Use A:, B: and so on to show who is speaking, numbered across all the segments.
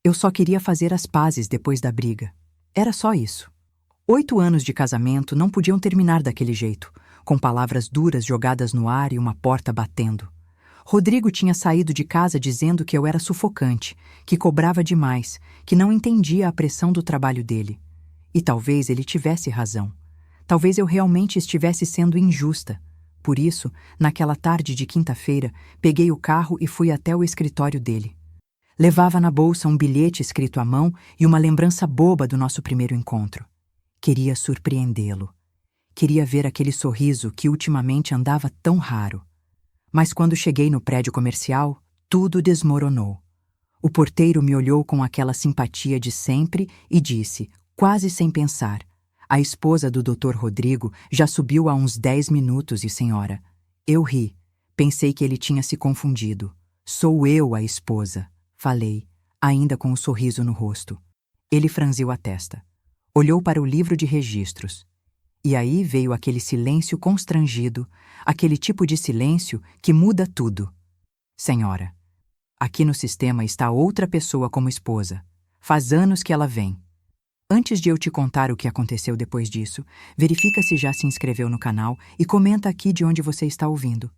A: Eu só queria fazer as pazes depois da briga. Era só isso. 8 anos de casamento não podiam terminar daquele jeito, com palavras duras jogadas no ar e uma porta batendo. Rodrigo tinha saído de casa dizendo que eu era sufocante, que cobrava demais, que não entendia a pressão do trabalho dele. E talvez ele tivesse razão. Talvez eu realmente estivesse sendo injusta. Por isso, naquela tarde de quinta-feira, peguei o carro e fui até o escritório dele. Levava na bolsa um bilhete escrito à mão e uma lembrança boba do nosso primeiro encontro. Queria surpreendê-lo. Queria ver aquele sorriso que ultimamente andava tão raro. Mas quando cheguei no prédio comercial, tudo desmoronou. O porteiro me olhou com aquela simpatia de sempre e disse, quase sem pensar: a esposa do Dr. Rodrigo já subiu há uns 10 minutos, e senhora. Eu ri. Pensei que ele tinha se confundido. Sou eu a esposa, falei, ainda com um sorriso no rosto. Ele franziu a testa. Olhou para o livro de registros. E aí veio aquele silêncio constrangido, aquele tipo de silêncio que muda tudo. Senhora, aqui no sistema está outra pessoa como esposa. Faz anos que ela vem. Antes de eu te contar o que aconteceu depois disso, verifica se já se inscreveu no canal e comenta aqui de onde você está ouvindo.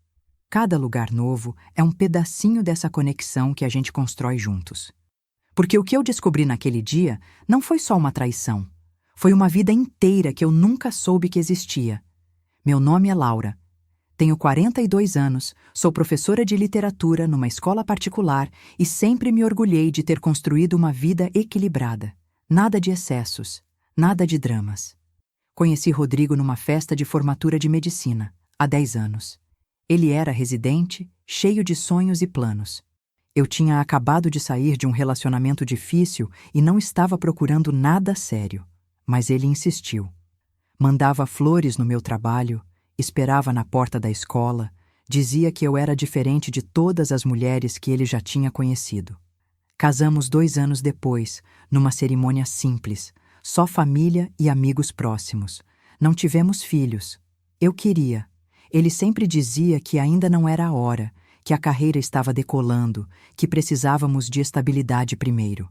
A: Cada lugar novo é um pedacinho dessa conexão que a gente constrói juntos. Porque o que eu descobri naquele dia não foi só uma traição. Foi uma vida inteira que eu nunca soube que existia. Meu nome é Laura. Tenho 42 anos, sou professora de literatura numa escola particular e sempre me orgulhei de ter construído uma vida equilibrada. Nada de excessos, nada de dramas. Conheci Rodrigo numa festa de formatura de medicina, há 10 anos. Ele era residente, cheio de sonhos e planos. Eu tinha acabado de sair de um relacionamento difícil e não estava procurando nada sério. Mas ele insistiu. Mandava flores no meu trabalho, esperava na porta da escola, dizia que eu era diferente de todas as mulheres que ele já tinha conhecido. Casamos 2 anos depois, numa cerimônia simples, só família e amigos próximos. Não tivemos filhos. Eu queria. Ele sempre dizia que ainda não era a hora, que a carreira estava decolando, que precisávamos de estabilidade primeiro.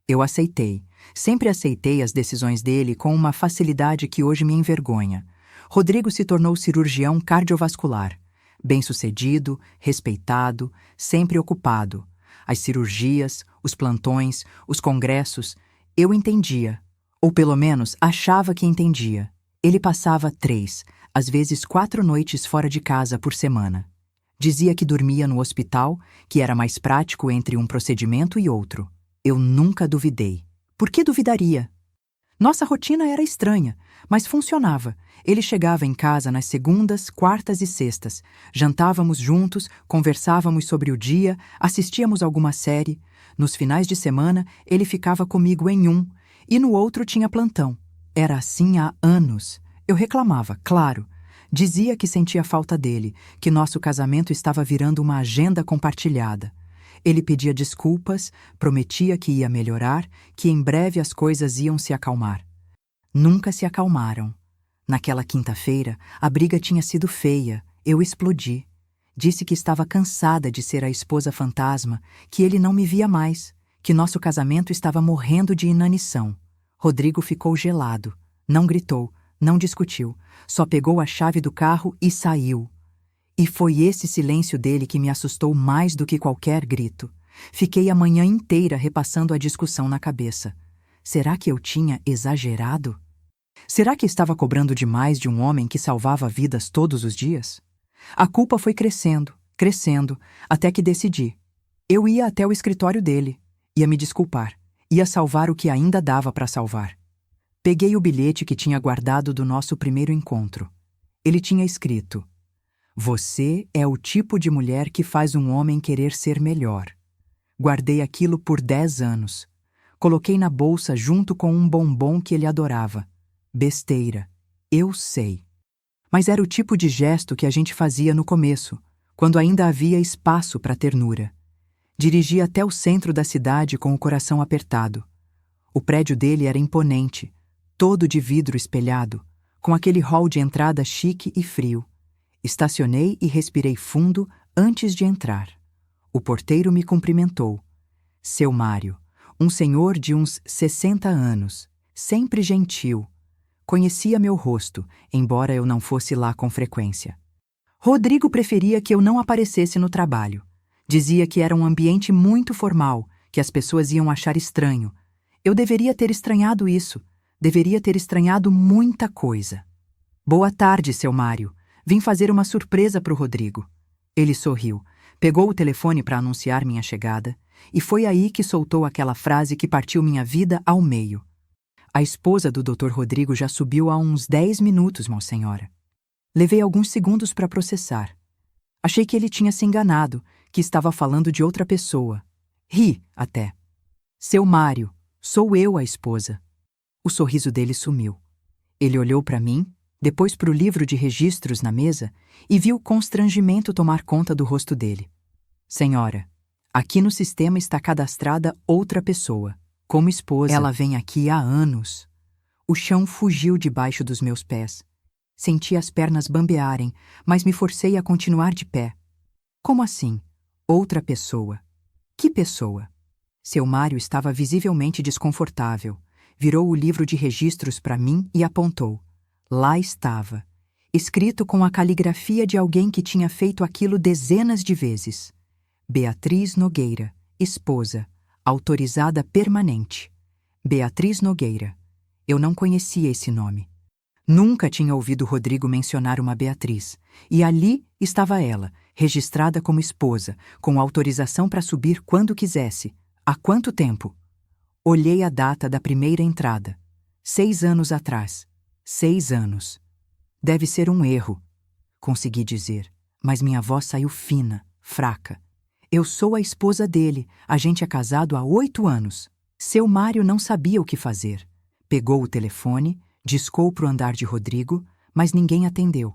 A: Eu aceitei. Sempre aceitei as decisões dele com uma facilidade que hoje me envergonha. Rodrigo se tornou cirurgião cardiovascular. Bem-sucedido, respeitado, sempre ocupado. As cirurgias, os plantões, os congressos, eu entendia. Ou pelo menos achava que entendia. Ele passava 3, às vezes 4 noites fora de casa por semana. Dizia que dormia no hospital, que era mais prático entre um procedimento e outro. Eu nunca duvidei. Por que duvidaria? Nossa rotina era estranha, mas funcionava. Ele chegava em casa nas segundas, quartas e sextas. Jantávamos juntos, conversávamos sobre o dia, assistíamos alguma série. Nos finais de semana, ele ficava comigo em um, e no outro tinha plantão. Era assim há anos. Eu reclamava, claro. Dizia que sentia falta dele, que nosso casamento estava virando uma agenda compartilhada. Ele pedia desculpas, prometia que ia melhorar, que em breve as coisas iam se acalmar. Nunca se acalmaram. Naquela quinta-feira, a briga tinha sido feia. Eu explodi. Disse que estava cansada de ser a esposa fantasma, que ele não me via mais, que nosso casamento estava morrendo de inanição. Rodrigo ficou gelado. Não gritou, não discutiu. Só pegou a chave do carro e saiu. E foi esse silêncio dele que me assustou mais do que qualquer grito. Fiquei a manhã inteira repassando a discussão na cabeça. Será que eu tinha exagerado? Será que estava cobrando demais de um homem que salvava vidas todos os dias? A culpa foi crescendo, crescendo, até que decidi. Eu ia até o escritório dele, ia me desculpar, ia salvar o que ainda dava para salvar. Peguei o bilhete que tinha guardado do nosso primeiro encontro. Ele tinha escrito: "Você é o tipo de mulher que faz um homem querer ser melhor." Guardei aquilo por 10 anos. Coloquei na bolsa junto com um bombom que ele adorava. Besteira. Eu sei. Mas era o tipo de gesto que a gente fazia no começo, quando ainda havia espaço para ternura. Dirigi até o centro da cidade com o coração apertado. O prédio dele era imponente, todo de vidro espelhado, com aquele hall de entrada chique e frio. Estacionei e respirei fundo antes de entrar. O porteiro me cumprimentou. "Seu Mário, Um senhor de uns 60 anos, sempre gentil. Conhecia meu rosto, embora eu não fosse lá com frequência. Rodrigo preferia que eu não aparecesse no trabalho. Dizia que era um ambiente muito formal, que as pessoas iam achar estranho. Eu deveria ter estranhado isso. Deveria ter estranhado muita coisa. Boa tarde, seu Mário. Vim fazer uma surpresa para o Rodrigo. Ele sorriu, pegou o telefone para anunciar minha chegada, e foi aí que soltou aquela frase que partiu minha vida ao meio. A esposa do Dr. Rodrigo já subiu há uns 10 minutos, Senhora. Levei alguns segundos para processar. Achei que ele tinha se enganado, que estava falando de outra pessoa. Ri, até. Seu Mário, sou eu a esposa. O sorriso dele sumiu. Ele olhou para mim, depois para o livro de registros na mesa e viu constrangimento tomar conta do rosto dele. Senhora, aqui no sistema está cadastrada outra pessoa, como esposa. Ela vem aqui há anos. O chão fugiu debaixo dos meus pés. Senti as pernas bambearem, mas me forcei a continuar de pé. Como assim? Outra pessoa. Que pessoa? Seu Mário estava visivelmente desconfortável. Virou o livro de registros para mim e apontou. Lá estava, escrito com a caligrafia de alguém que tinha feito aquilo dezenas de vezes. Beatriz Nogueira, esposa, autorizada permanente. Beatriz Nogueira. Eu não conhecia esse nome. Nunca tinha ouvido Rodrigo mencionar uma Beatriz. E ali estava ela, registrada como esposa, com autorização para subir quando quisesse. Há quanto tempo? Olhei a data da primeira entrada. 6 anos atrás. 6 anos. Deve ser um erro, consegui dizer, mas minha voz saiu fina, fraca. Eu sou a esposa dele, a gente é casado há 8 anos. Seu Mário não sabia o que fazer. Pegou o telefone, discou para o andar de Rodrigo, mas ninguém atendeu.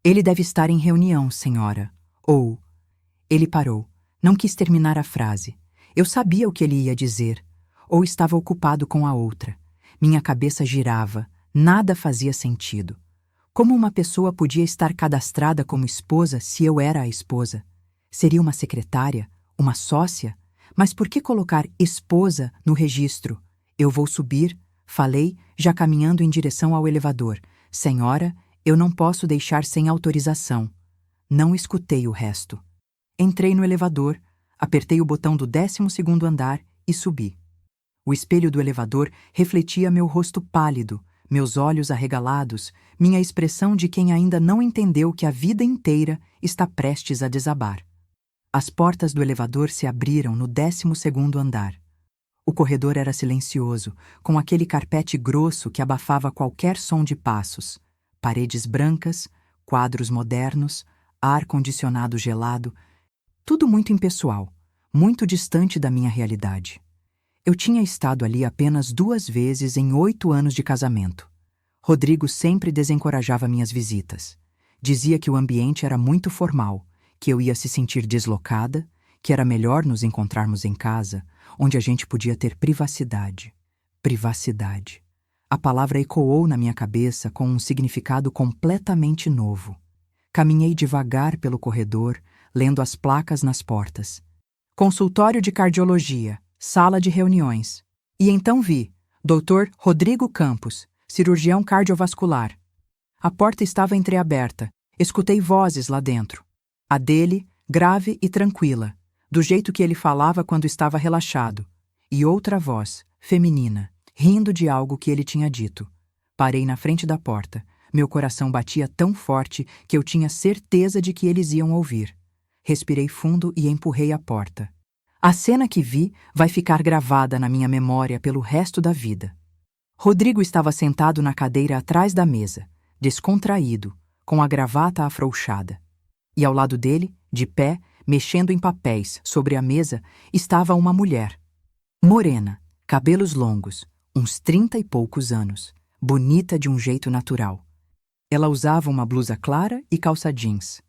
A: Ele deve estar em reunião, senhora. Ou... Ele parou, não quis terminar a frase. Eu sabia o que ele ia dizer. Ou estava ocupado com a outra. Minha cabeça girava. Nada fazia sentido. Como uma pessoa podia estar cadastrada como esposa se eu era a esposa? Seria uma secretária? Uma sócia? Mas por que colocar esposa no registro? Eu vou subir, falei, já caminhando em direção ao elevador. Senhora, eu não posso deixar sem autorização. Não escutei o resto. Entrei no elevador, apertei o botão do 12º andar e subi. O espelho do elevador refletia meu rosto pálido, meus olhos arregalados, minha expressão de quem ainda não entendeu que a vida inteira está prestes a desabar. As portas do elevador se abriram no 12º andar. O corredor era silencioso, com aquele carpete grosso que abafava qualquer som de passos. Paredes brancas, quadros modernos, ar-condicionado gelado, tudo muito impessoal, muito distante da minha realidade. Eu tinha estado ali apenas 2 vezes em 8 anos de casamento. Rodrigo sempre desencorajava minhas visitas. Dizia que o ambiente era muito formal, que eu ia se sentir deslocada, que era melhor nos encontrarmos em casa, onde a gente podia ter privacidade. Privacidade. A palavra ecoou na minha cabeça com um significado completamente novo. Caminhei devagar pelo corredor, lendo as placas nas portas. Consultório de cardiologia. Sala de reuniões. E então vi, Dr. Rodrigo Campos, cirurgião cardiovascular. A porta estava entreaberta. Escutei vozes lá dentro. A dele, grave e tranquila, do jeito que ele falava quando estava relaxado. E outra voz, feminina, rindo de algo que ele tinha dito. Parei na frente da porta. Meu coração batia tão forte que eu tinha certeza de que eles iam ouvir. Respirei fundo e empurrei a porta. A cena que vi vai ficar gravada na minha memória pelo resto da vida. Rodrigo estava sentado na cadeira atrás da mesa, descontraído, com a gravata afrouxada. E ao lado dele, de pé, mexendo em papéis sobre a mesa, estava uma mulher. Morena, cabelos longos, uns 30 e poucos anos, bonita de um jeito natural. Ela usava uma blusa clara e calça jeans.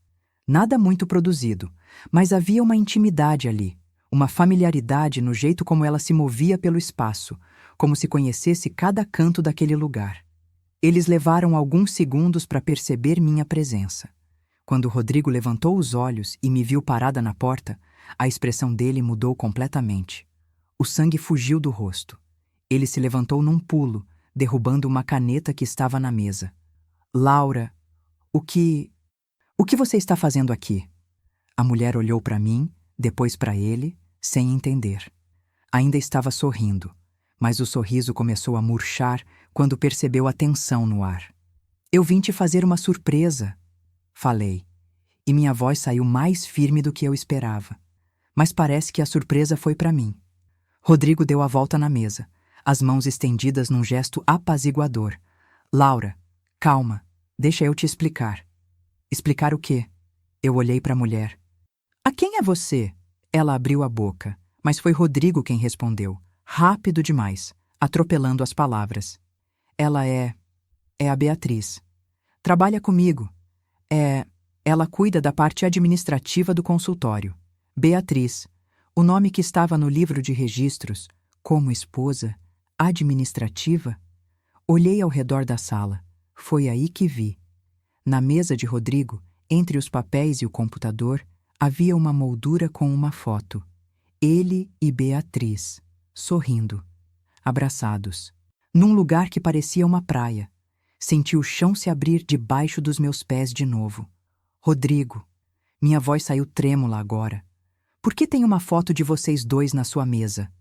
A: Nada muito produzido, mas havia uma intimidade ali. Uma familiaridade no jeito como ela se movia pelo espaço, como se conhecesse cada canto daquele lugar. Eles levaram alguns segundos para perceber minha presença. Quando Rodrigo levantou os olhos e me viu parada na porta, a expressão dele mudou completamente. O sangue fugiu do rosto. Ele se levantou num pulo, derrubando uma caneta que estava na mesa. Laura, o que você está fazendo aqui? A mulher olhou para mim, depois para ele, sem entender. Ainda estava sorrindo, mas o sorriso começou a murchar quando percebeu a tensão no ar. Eu vim te fazer uma surpresa, falei, e minha voz saiu mais firme do que eu esperava. Mas parece que a surpresa foi para mim. Rodrigo deu a volta na mesa, as mãos estendidas num gesto apaziguador. Laura, calma, deixa eu te explicar. Explicar o quê? Eu olhei para a mulher. A quem é você? Ela abriu a boca, mas foi Rodrigo quem respondeu, rápido demais, atropelando as palavras. Ela é a Beatriz. Trabalha comigo. Ela cuida da parte administrativa do consultório. Beatriz, o nome que estava no livro de registros, como esposa, administrativa. Olhei ao redor da sala. Foi aí que vi. Na mesa de Rodrigo, entre os papéis e o computador, havia uma moldura com uma foto. Ele e Beatriz, sorrindo, abraçados, num lugar que parecia uma praia. Senti o chão se abrir debaixo dos meus pés de novo. Rodrigo, minha voz saiu trêmula agora. Por que tem uma foto de vocês dois na sua mesa?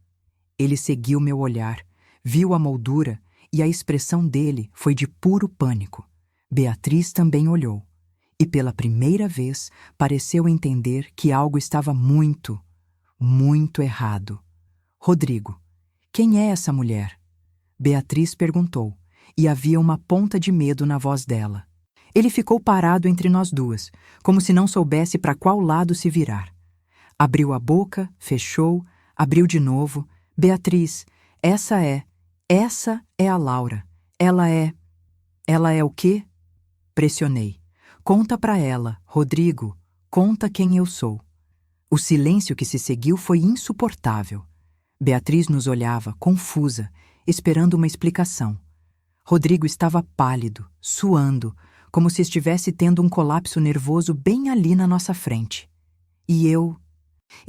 A: Ele seguiu meu olhar, viu a moldura e a expressão dele foi de puro pânico. Beatriz também olhou. E pela primeira vez pareceu entender que algo estava muito, muito errado. Rodrigo, quem é essa mulher? Beatriz perguntou, e havia uma ponta de medo na voz dela. Ele ficou parado entre nós duas, como se não soubesse para qual lado se virar. Abriu a boca, fechou, abriu de novo. Beatriz, essa é a Laura. Ela é o quê? Pressionei. Conta pra ela, Rodrigo, conta quem eu sou. O silêncio que se seguiu foi insuportável. Beatriz nos olhava, confusa, esperando uma explicação. Rodrigo estava pálido, suando, como se estivesse tendo um colapso nervoso bem ali na nossa frente. E eu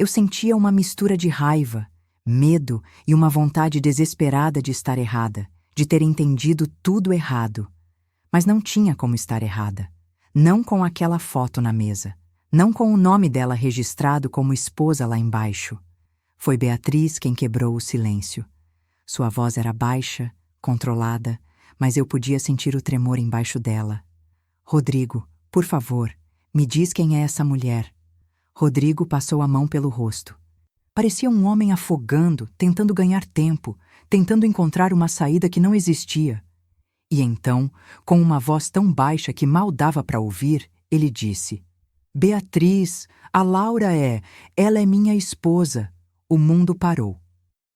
A: sentia uma mistura de raiva, medo e uma vontade desesperada de estar errada, de ter entendido tudo errado. Mas não tinha como estar errada. Não com aquela foto na mesa. Não com o nome dela registrado como esposa lá embaixo. Foi Beatriz quem quebrou o silêncio. Sua voz era baixa, controlada, mas eu podia sentir o tremor embaixo dela. Rodrigo, por favor, me diz quem é essa mulher. Rodrigo passou a mão pelo rosto. Parecia um homem afogando, tentando ganhar tempo, tentando encontrar uma saída que não existia. E então, com uma voz tão baixa que mal dava para ouvir, ele disse: Beatriz, a Laura ela é minha esposa. O mundo parou.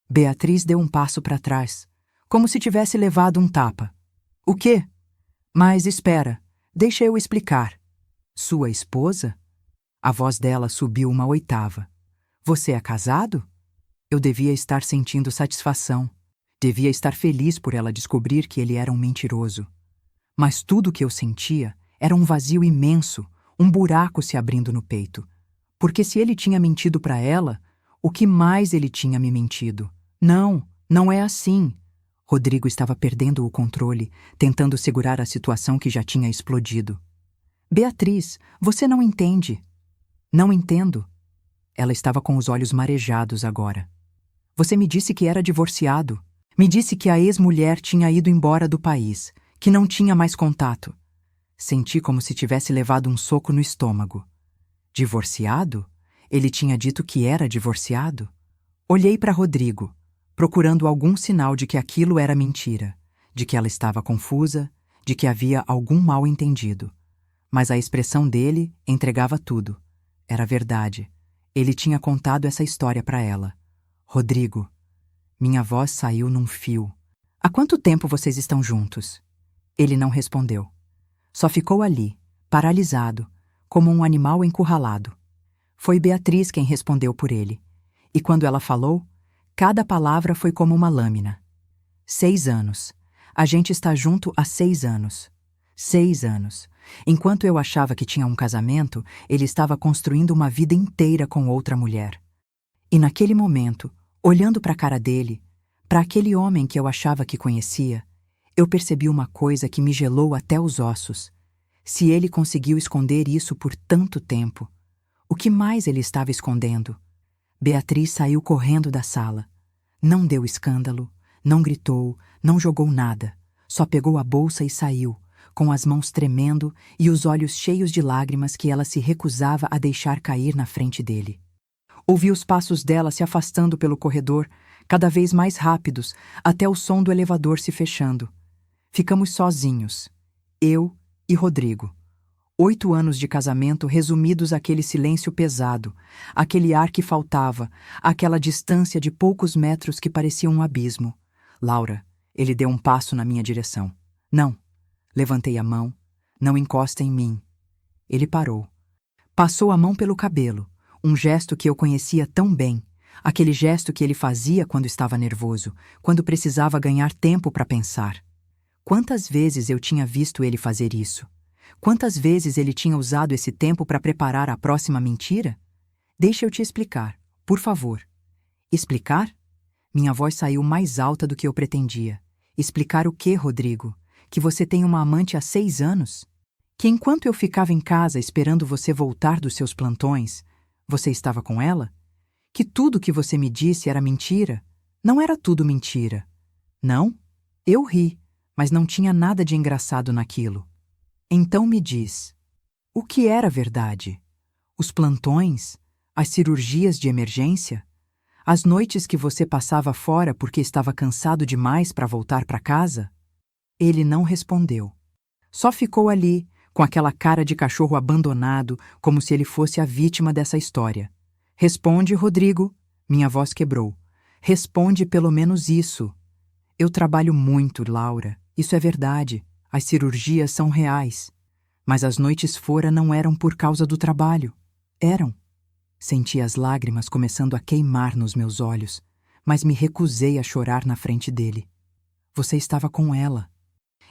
A: Beatriz deu um passo para trás, como se tivesse levado um tapa. O quê? Mas espera, deixa eu explicar. Sua esposa? A voz dela subiu uma oitava. Você é casado? Eu devia estar sentindo satisfação. Devia estar feliz por ela descobrir que ele era um mentiroso. Mas tudo o que eu sentia era um vazio imenso, um buraco se abrindo no peito. Porque se ele tinha mentido para ela, o que mais ele tinha me mentido? Não é assim. Rodrigo estava perdendo o controle, tentando segurar a situação que já tinha explodido. Beatriz, você não entende. Não entendo. Ela estava com os olhos marejados agora. Você me disse que era divorciado. Me disse que a ex-mulher tinha ido embora do país, que não tinha mais contato. Senti como se tivesse levado um soco no estômago. Divorciado? Ele tinha dito que era divorciado? Olhei para Rodrigo, procurando algum sinal de que aquilo era mentira, de que ela estava confusa, de que havia algum mal-entendido. Mas a expressão dele entregava tudo. Era verdade. Ele tinha contado essa história para ela. Rodrigo. Minha voz saiu num fio. Há quanto tempo vocês estão juntos? Ele não respondeu. Só ficou ali, paralisado, como um animal encurralado. Foi Beatriz quem respondeu por ele. E quando ela falou, cada palavra foi como uma lâmina. 6 anos. A gente está junto há 6 anos. 6 anos. Enquanto eu achava que tinha um casamento, ele estava construindo uma vida inteira com outra mulher. E naquele momento, Olhando para a cara dele, para aquele homem que eu achava que conhecia, eu percebi uma coisa que me gelou até os ossos. Se ele conseguiu esconder isso por tanto tempo, o que mais ele estava escondendo? Beatriz saiu correndo da sala. Não deu escândalo, não gritou, não jogou nada. Só pegou a bolsa e saiu, com as mãos tremendo e os olhos cheios de lágrimas que ela se recusava a deixar cair na frente dele. Ouvi os passos dela se afastando pelo corredor, cada vez mais rápidos, até o som do elevador se fechando. Ficamos sozinhos, eu e Rodrigo. 8 anos de casamento resumidos àquele silêncio pesado, aquele ar que faltava, aquela distância de poucos metros que parecia um abismo. Laura, ele deu um passo na minha direção. Não. Levantei a mão. Não encosta em mim. Ele parou. Passou a mão pelo cabelo, um gesto que eu conhecia tão bem, aquele gesto que ele fazia quando estava nervoso, quando precisava ganhar tempo para pensar. Quantas vezes eu tinha visto ele fazer isso? Quantas vezes ele tinha usado esse tempo para preparar a próxima mentira? Deixa eu te explicar, por favor. Explicar? Minha voz saiu mais alta do que eu pretendia. Explicar o quê, Rodrigo? Que você tem uma amante há 6 anos? Que enquanto eu ficava em casa esperando você voltar dos seus plantões, você estava com ela? Que tudo que você me disse era mentira? Não era tudo mentira. Não? Eu ri, mas não tinha nada de engraçado naquilo. Então me diz, o que era verdade? Os plantões? As cirurgias de emergência? As noites que você passava fora porque estava cansado demais para voltar para casa? Ele não respondeu. Só ficou ali, com aquela cara de cachorro abandonado, como se ele fosse a vítima dessa história. Responde, Rodrigo. Minha voz quebrou. Responde pelo menos isso. Eu trabalho muito, Laura. Isso é verdade. As cirurgias são reais. Mas as noites fora não eram por causa do trabalho. Eram. Senti as lágrimas começando a queimar nos meus olhos, mas me recusei a chorar na frente dele. Você estava com ela.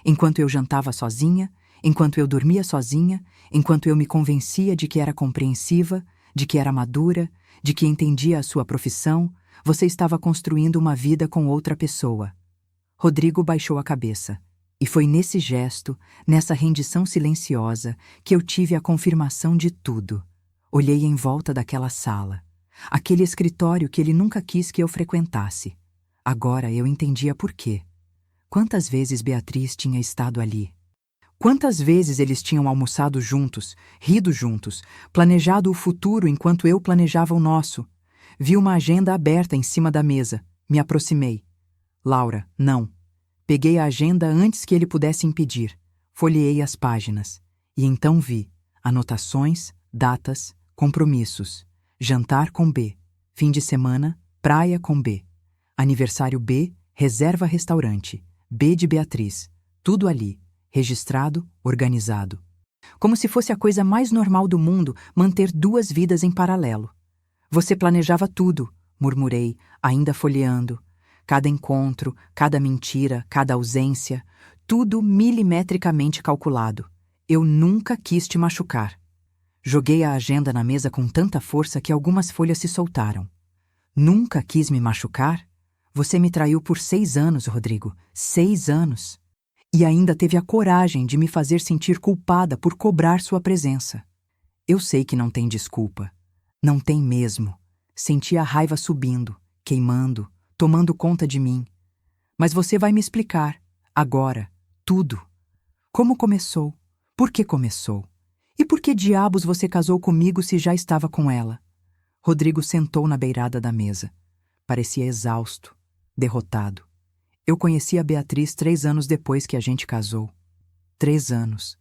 A: Enquanto eu jantava sozinha, enquanto eu dormia sozinha, enquanto eu me convencia de que era compreensiva, de que era madura, de que entendia a sua profissão, você estava construindo uma vida com outra pessoa. Rodrigo baixou a cabeça. E foi nesse gesto, nessa rendição silenciosa, que eu tive a confirmação de tudo. Olhei em volta daquela sala, aquele escritório que ele nunca quis que eu frequentasse. Agora eu entendia por quê. Quantas vezes Beatriz tinha estado ali? Quantas vezes eles tinham almoçado juntos, rido juntos, planejado o futuro enquanto eu planejava o nosso? Vi uma agenda aberta em cima da mesa. Me aproximei. Laura, não. Peguei a agenda antes que ele pudesse impedir. Folheei as páginas. E então vi anotações, datas, compromissos. Jantar com B. Fim de semana, praia com B. Aniversário B, reserva restaurante. B de Beatriz. Tudo ali. Registrado, organizado. Como se fosse a coisa mais normal do mundo manter 2 vidas em paralelo. Você planejava tudo, murmurei, ainda folheando. Cada encontro, cada mentira, cada ausência, tudo milimetricamente calculado. Eu nunca quis te machucar. Joguei a agenda na mesa com tanta força que algumas folhas se soltaram. Nunca quis me machucar? Você me traiu por 6 anos, Rodrigo. 6 anos. E ainda teve a coragem de me fazer sentir culpada por cobrar sua presença. Eu sei que não tem desculpa. Não tem mesmo. Senti a raiva subindo, queimando, tomando conta de mim. Mas você vai me explicar, agora, tudo. Como começou? Por que começou? E por que diabos você casou comigo se já estava com ela? Rodrigo sentou na beirada da mesa. Parecia exausto, derrotado. Eu conheci a Beatriz 3 anos depois que a gente casou. 3 anos.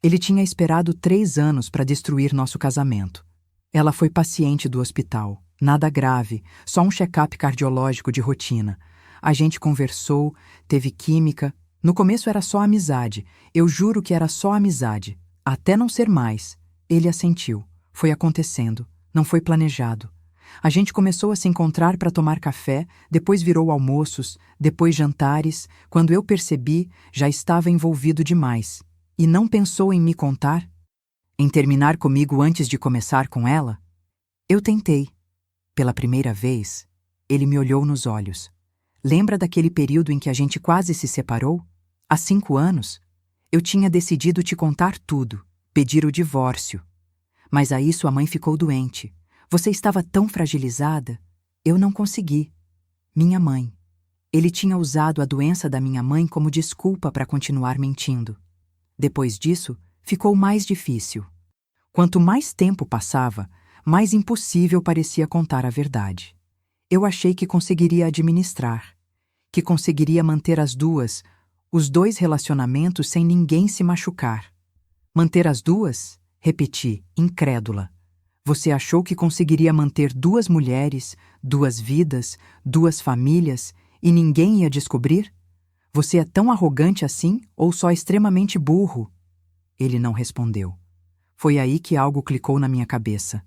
A: Ele tinha esperado 3 anos para destruir nosso casamento. Ela foi paciente do hospital. Nada grave, só um check-up cardiológico de rotina. A gente conversou, teve química. No começo era só amizade. Eu juro que era só amizade. Até não ser mais. Ele assentiu. Foi acontecendo. Não foi planejado. A gente começou a se encontrar para tomar café, depois virou almoços, depois jantares. Quando eu percebi, já estava envolvido demais. E não pensou em me contar? Em terminar comigo antes de começar com ela? Eu tentei. Pela primeira vez, Ele me olhou nos olhos. Lembra daquele período em que a gente quase se separou? Há 5 anos? Eu tinha decidido te contar tudo, pedir o divórcio. Mas aí sua mãe ficou doente. Você estava tão fragilizada. Eu não consegui. Minha mãe. Ele tinha usado a doença da minha mãe como desculpa para continuar mentindo. Depois disso, ficou mais difícil. Quanto mais tempo passava, mais impossível parecia contar a verdade. Eu achei que conseguiria administrar, que conseguiria manter os dois relacionamentos sem ninguém se machucar. Manter as duas? Repeti, incrédula. Você achou que conseguiria manter 2 mulheres, 2 vidas, 2 famílias e ninguém ia descobrir? Você é tão arrogante assim ou só extremamente burro? Ele não respondeu. Foi aí que algo clicou na minha cabeça.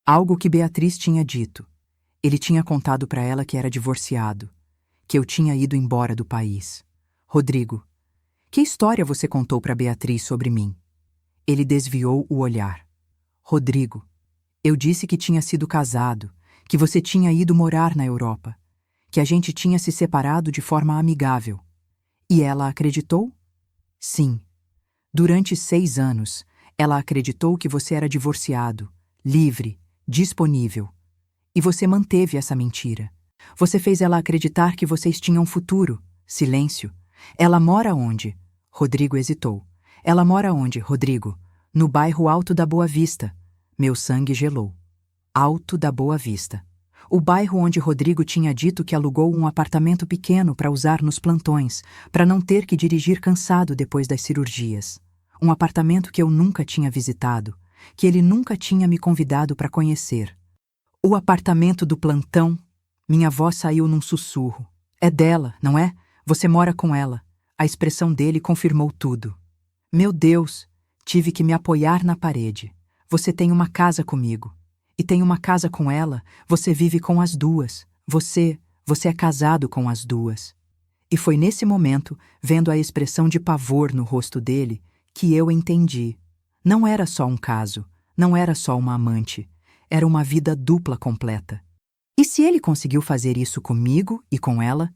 A: Algo que Beatriz tinha dito. Ele tinha contado para ela que era divorciado, que eu tinha ido embora do país. Rodrigo, que história você contou para Beatriz sobre mim? Ele desviou o olhar. Rodrigo, eu disse que tinha sido casado, que você tinha ido morar na Europa, que a gente tinha se separado de forma amigável. E ela acreditou? Sim. Durante 6 anos, ela acreditou que você era divorciado, livre, disponível. E você manteve essa mentira. Você fez ela acreditar que vocês tinham futuro. Silêncio. Ela mora onde? Rodrigo hesitou. Ela mora onde, Rodrigo? No bairro Alto da Boa Vista. Meu sangue gelou. Alto da Boa Vista. O bairro onde Rodrigo tinha dito que alugou um apartamento pequeno para usar nos plantões, para não ter que dirigir cansado depois das cirurgias. Um apartamento que eu nunca tinha visitado, que ele nunca tinha me convidado para conhecer. O apartamento do plantão. Minha voz saiu num sussurro. É dela, não é? Você mora com ela. A expressão dele confirmou tudo. Meu Deus, tive que me apoiar na parede. Você tem uma casa comigo. E tem uma casa com ela, você vive com as 2. Você é casado com as 2. E foi nesse momento, vendo a expressão de pavor no rosto dele, que eu entendi. Não era só um caso, não era só uma amante. Era uma vida dupla completa. E se ele conseguiu fazer isso comigo e com ela?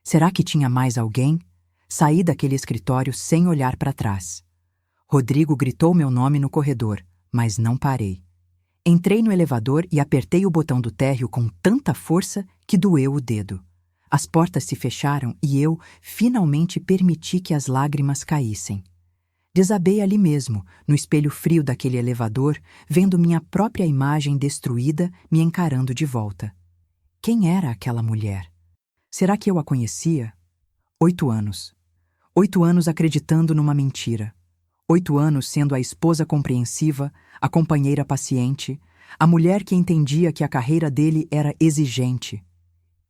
A: Será que tinha mais alguém? Saí daquele escritório sem olhar para trás. Rodrigo gritou meu nome no corredor, mas não parei. Entrei no elevador e apertei o botão do térreo com tanta força que doeu o dedo. As portas se fecharam e eu, finalmente, permiti que as lágrimas caíssem. Desabei ali mesmo, no espelho frio daquele elevador, vendo minha própria imagem destruída me encarando de volta. Quem era aquela mulher? Será que eu a conhecia? 8 anos. 8 anos acreditando numa mentira. 8 anos sendo a esposa compreensiva, a companheira paciente, a mulher que entendia que a carreira dele era exigente.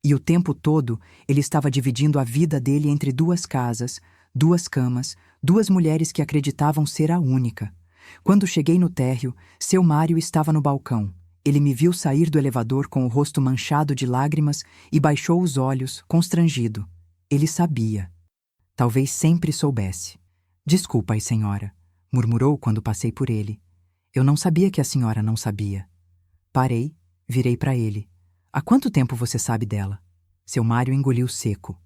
A: E o tempo todo ele estava dividindo a vida dele entre 2 casas, 2 camas, 2 mulheres que acreditavam ser a única. Quando cheguei no térreo, seu Mário estava no balcão. Ele me viu sair do elevador com o rosto manchado de lágrimas e baixou os olhos, constrangido. Ele sabia. Talvez sempre soubesse. Desculpa, senhora, murmurou quando passei por ele. Eu não sabia que a senhora não sabia. Parei, virei para ele. Há quanto tempo você sabe dela? Seu Mário engoliu seco.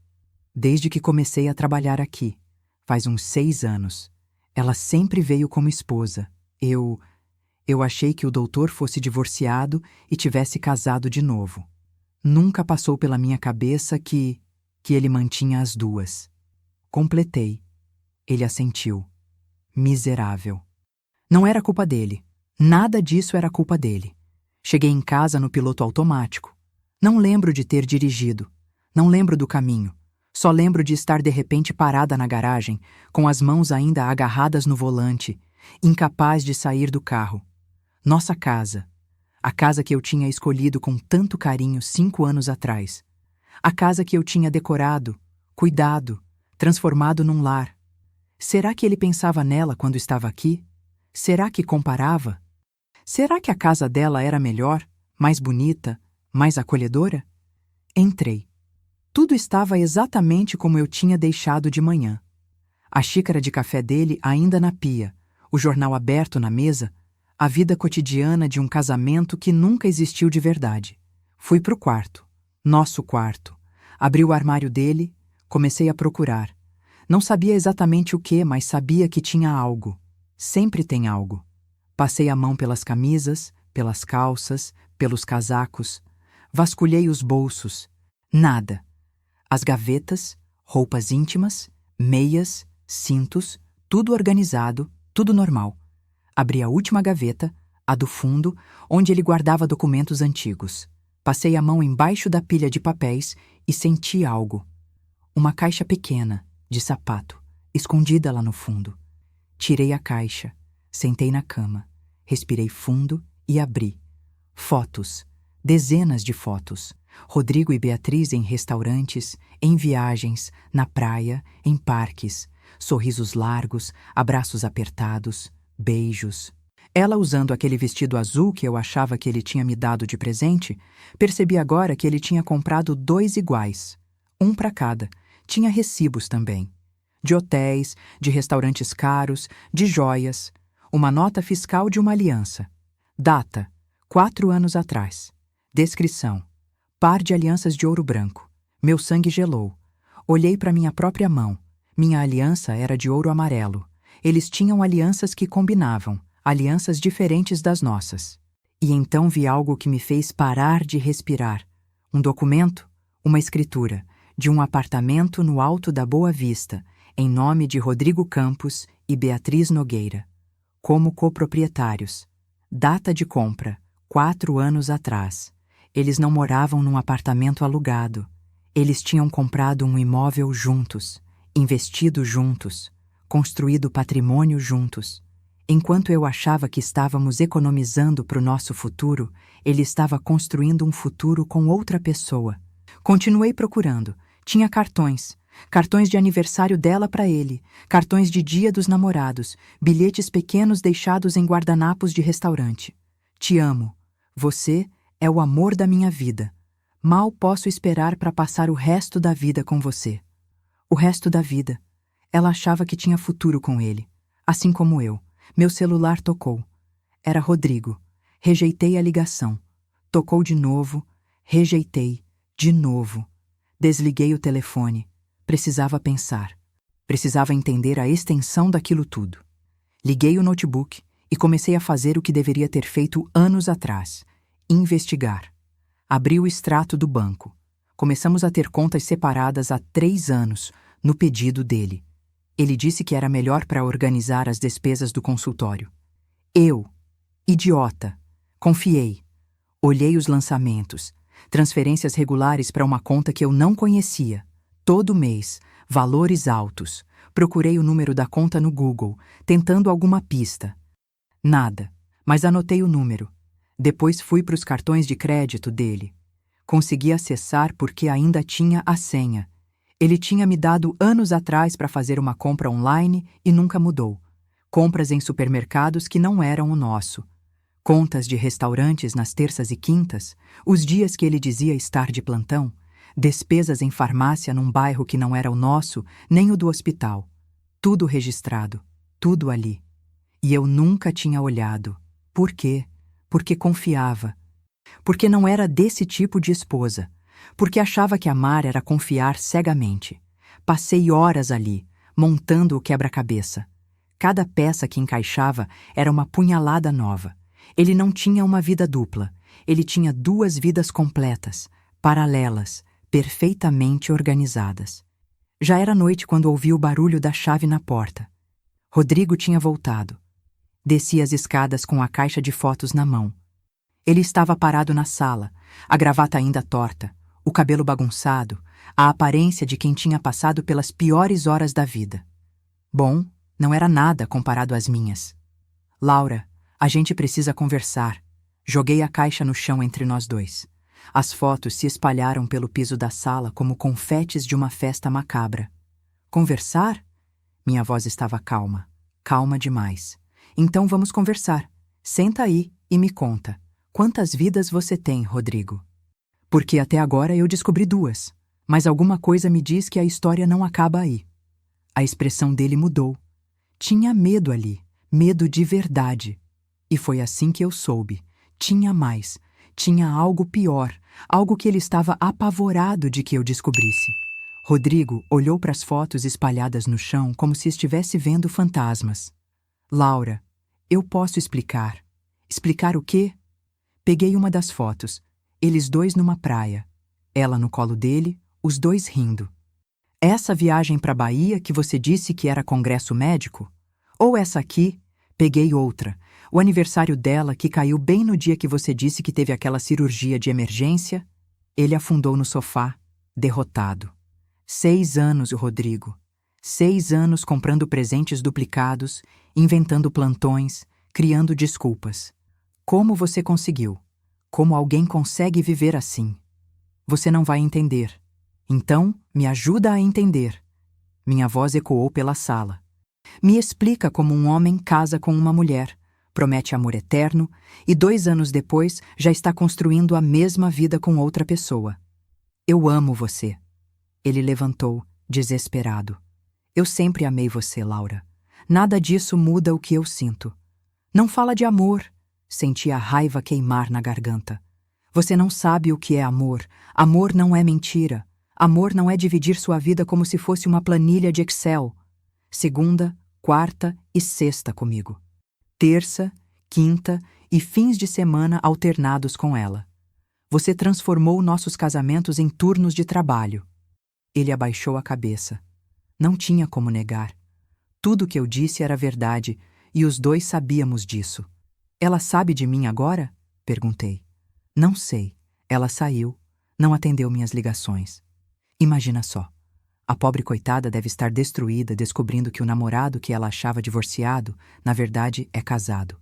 A: Desde que comecei a trabalhar aqui. Faz uns 6 anos. Ela sempre veio como esposa. Eu achei que o doutor fosse divorciado e tivesse casado de novo. Nunca passou pela minha cabeça que ele mantinha as 2. Completei. Ele assentiu. Miserável. Não era culpa dele. Nada disso era culpa dele. Cheguei em casa no piloto automático. Não lembro de ter dirigido. Não lembro do caminho. Só lembro de estar de repente parada na garagem, com as mãos ainda agarradas no volante, incapaz de sair do carro. Nossa casa. A casa que eu tinha escolhido com tanto carinho 5 anos atrás. A casa que eu tinha decorado, cuidado, transformado num lar. Será que ele pensava nela quando estava aqui? Será que comparava? Será que a casa dela era melhor, mais bonita, mais acolhedora? Entrei. Tudo estava exatamente como eu tinha deixado de manhã. A xícara de café dele ainda na pia, o jornal aberto na mesa, a vida cotidiana de um casamento que nunca existiu de verdade. Fui pro quarto. Nosso quarto. Abri o armário dele, comecei a procurar. Não sabia exatamente o que, mas sabia que tinha algo. Sempre tem algo. Passei a mão pelas camisas, pelas calças, pelos casacos. Vasculhei os bolsos. Nada. As gavetas, roupas íntimas, meias, cintos, tudo organizado, tudo normal. Abri a última gaveta, a do fundo, onde ele guardava documentos antigos. Passei a mão embaixo da pilha de papéis e senti algo. Uma caixa pequena, de sapato, escondida lá no fundo. Tirei a caixa, sentei na cama, respirei fundo e abri. Fotos, dezenas de fotos. Rodrigo e Beatriz em restaurantes, em viagens, na praia, em parques. Sorrisos largos, abraços apertados, beijos. Ela usando aquele vestido azul que eu achava que ele tinha me dado de presente, percebi agora que ele tinha comprado 2 iguais. Um para cada. Tinha recibos também. De hotéis, de restaurantes caros, de joias. Uma nota fiscal de uma aliança. Data: 4 anos atrás. Descrição: par de alianças de ouro branco. Meu sangue gelou. Olhei para minha própria mão. Minha aliança era de ouro amarelo. Eles tinham alianças que combinavam, alianças diferentes das nossas. E então vi algo que me fez parar de respirar. Um documento, uma escritura, de um apartamento no alto da Boa Vista, em nome de Rodrigo Campos e Beatriz Nogueira. Como coproprietários. Data de compra: 4 anos atrás. Eles não moravam num apartamento alugado. Eles tinham comprado um imóvel juntos, investido juntos, construído patrimônio juntos. Enquanto eu achava que estávamos economizando para o nosso futuro, ele estava construindo um futuro com outra pessoa. Continuei procurando. Tinha cartões. Cartões de aniversário dela para ele, cartões de Dia dos Namorados, bilhetes pequenos deixados em guardanapos de restaurante. Te amo. Você é o amor da minha vida. Mal posso esperar para passar o resto da vida com você. O resto da vida. Ela achava que tinha futuro com ele. Assim como eu. Meu celular tocou. Era Rodrigo. Rejeitei a ligação. Tocou de novo. Rejeitei. De novo. Desliguei o telefone. Precisava pensar. Precisava entender a extensão daquilo tudo. Liguei o notebook e comecei a fazer o que deveria ter feito anos atrás. Investigar. Abri o extrato do banco. Começamos a ter contas separadas há 3 anos, no pedido dele. Ele disse que era melhor para organizar as despesas do consultório. Eu, idiota, confiei. Olhei os lançamentos, transferências regulares para uma conta que eu não conhecia. Todo mês, valores altos. Procurei o número da conta no Google, tentando alguma pista. Nada, mas anotei o número. Depois fui para os cartões de crédito dele. Consegui acessar porque ainda tinha a senha. Ele tinha me dado anos atrás para fazer uma compra online e nunca mudou. Compras em supermercados que não eram o nosso. Contas de restaurantes nas terças e quintas, os dias que ele dizia estar de plantão. Despesas em farmácia num bairro que não era o nosso, nem o do hospital. Tudo registrado, tudo ali. E eu nunca tinha olhado. Por quê? Porque confiava. Porque não era desse tipo de esposa. Porque achava que amar era confiar cegamente. Passei horas ali, montando o quebra-cabeça. Cada peça que encaixava era uma punhalada nova. Ele não tinha uma vida dupla. Ele tinha 2 vidas completas, paralelas, perfeitamente organizadas. Já era noite quando ouvi o barulho da chave na porta. Rodrigo tinha voltado. Desci as escadas com a caixa de fotos na mão. Ele estava parado na sala, a gravata ainda torta, o cabelo bagunçado, a aparência de quem tinha passado pelas piores horas da vida. Bom, não era nada comparado às minhas. Laura, a gente precisa conversar. Joguei a caixa no chão entre nós dois. As fotos se espalharam pelo piso da sala como confetes de uma festa macabra. Conversar? Minha voz estava calma. Calma demais. Então vamos conversar. Senta aí e me conta. Quantas vidas você tem, Rodrigo? Porque até agora eu descobri 2. Mas alguma coisa me diz que a história não acaba aí. A expressão dele mudou. Tinha medo ali. Medo de verdade. E foi assim que eu soube. Tinha mais. Tinha algo pior, algo que ele estava apavorado de que eu descobrisse. Rodrigo olhou para as fotos espalhadas no chão como se estivesse vendo fantasmas. Laura, eu posso explicar. Explicar o quê? Peguei uma das fotos. Eles dois numa praia. Ela no colo dele, os dois rindo. Essa viagem para a Bahia que você disse que era congresso médico? Ou essa aqui? Peguei outra. O aniversário dela que caiu bem no dia que você disse que teve aquela cirurgia de emergência? Ele afundou no sofá, derrotado. 6 anos, Rodrigo. 6 anos comprando presentes duplicados, inventando plantões, criando desculpas. Como você conseguiu? Como alguém consegue viver assim? Você não vai entender. Então, me ajuda a entender. Minha voz ecoou pela sala. Me explica como um homem casa com uma mulher, promete amor eterno e 2 anos depois já está construindo a mesma vida com outra pessoa. Eu amo você. Ele levantou, desesperado. Eu sempre amei você, Laura. Nada disso muda o que eu sinto. Não fala de amor. Senti a raiva queimar na garganta. Você não sabe o que é amor. Amor não é mentira. Amor não é dividir sua vida como se fosse uma planilha de Excel. Segunda, quarta e sexta comigo. Terça, quinta e fins de semana alternados com ela. Você transformou nossos casamentos em turnos de trabalho. Ele abaixou a cabeça. Não tinha como negar. Tudo o que eu disse era verdade, e os dois sabíamos disso. Ela sabe de mim agora? Perguntei. Não sei. Ela saiu. Não atendeu minhas ligações. Imagina só. A pobre coitada deve estar destruída descobrindo que o namorado que ela achava divorciado, na verdade, é casado.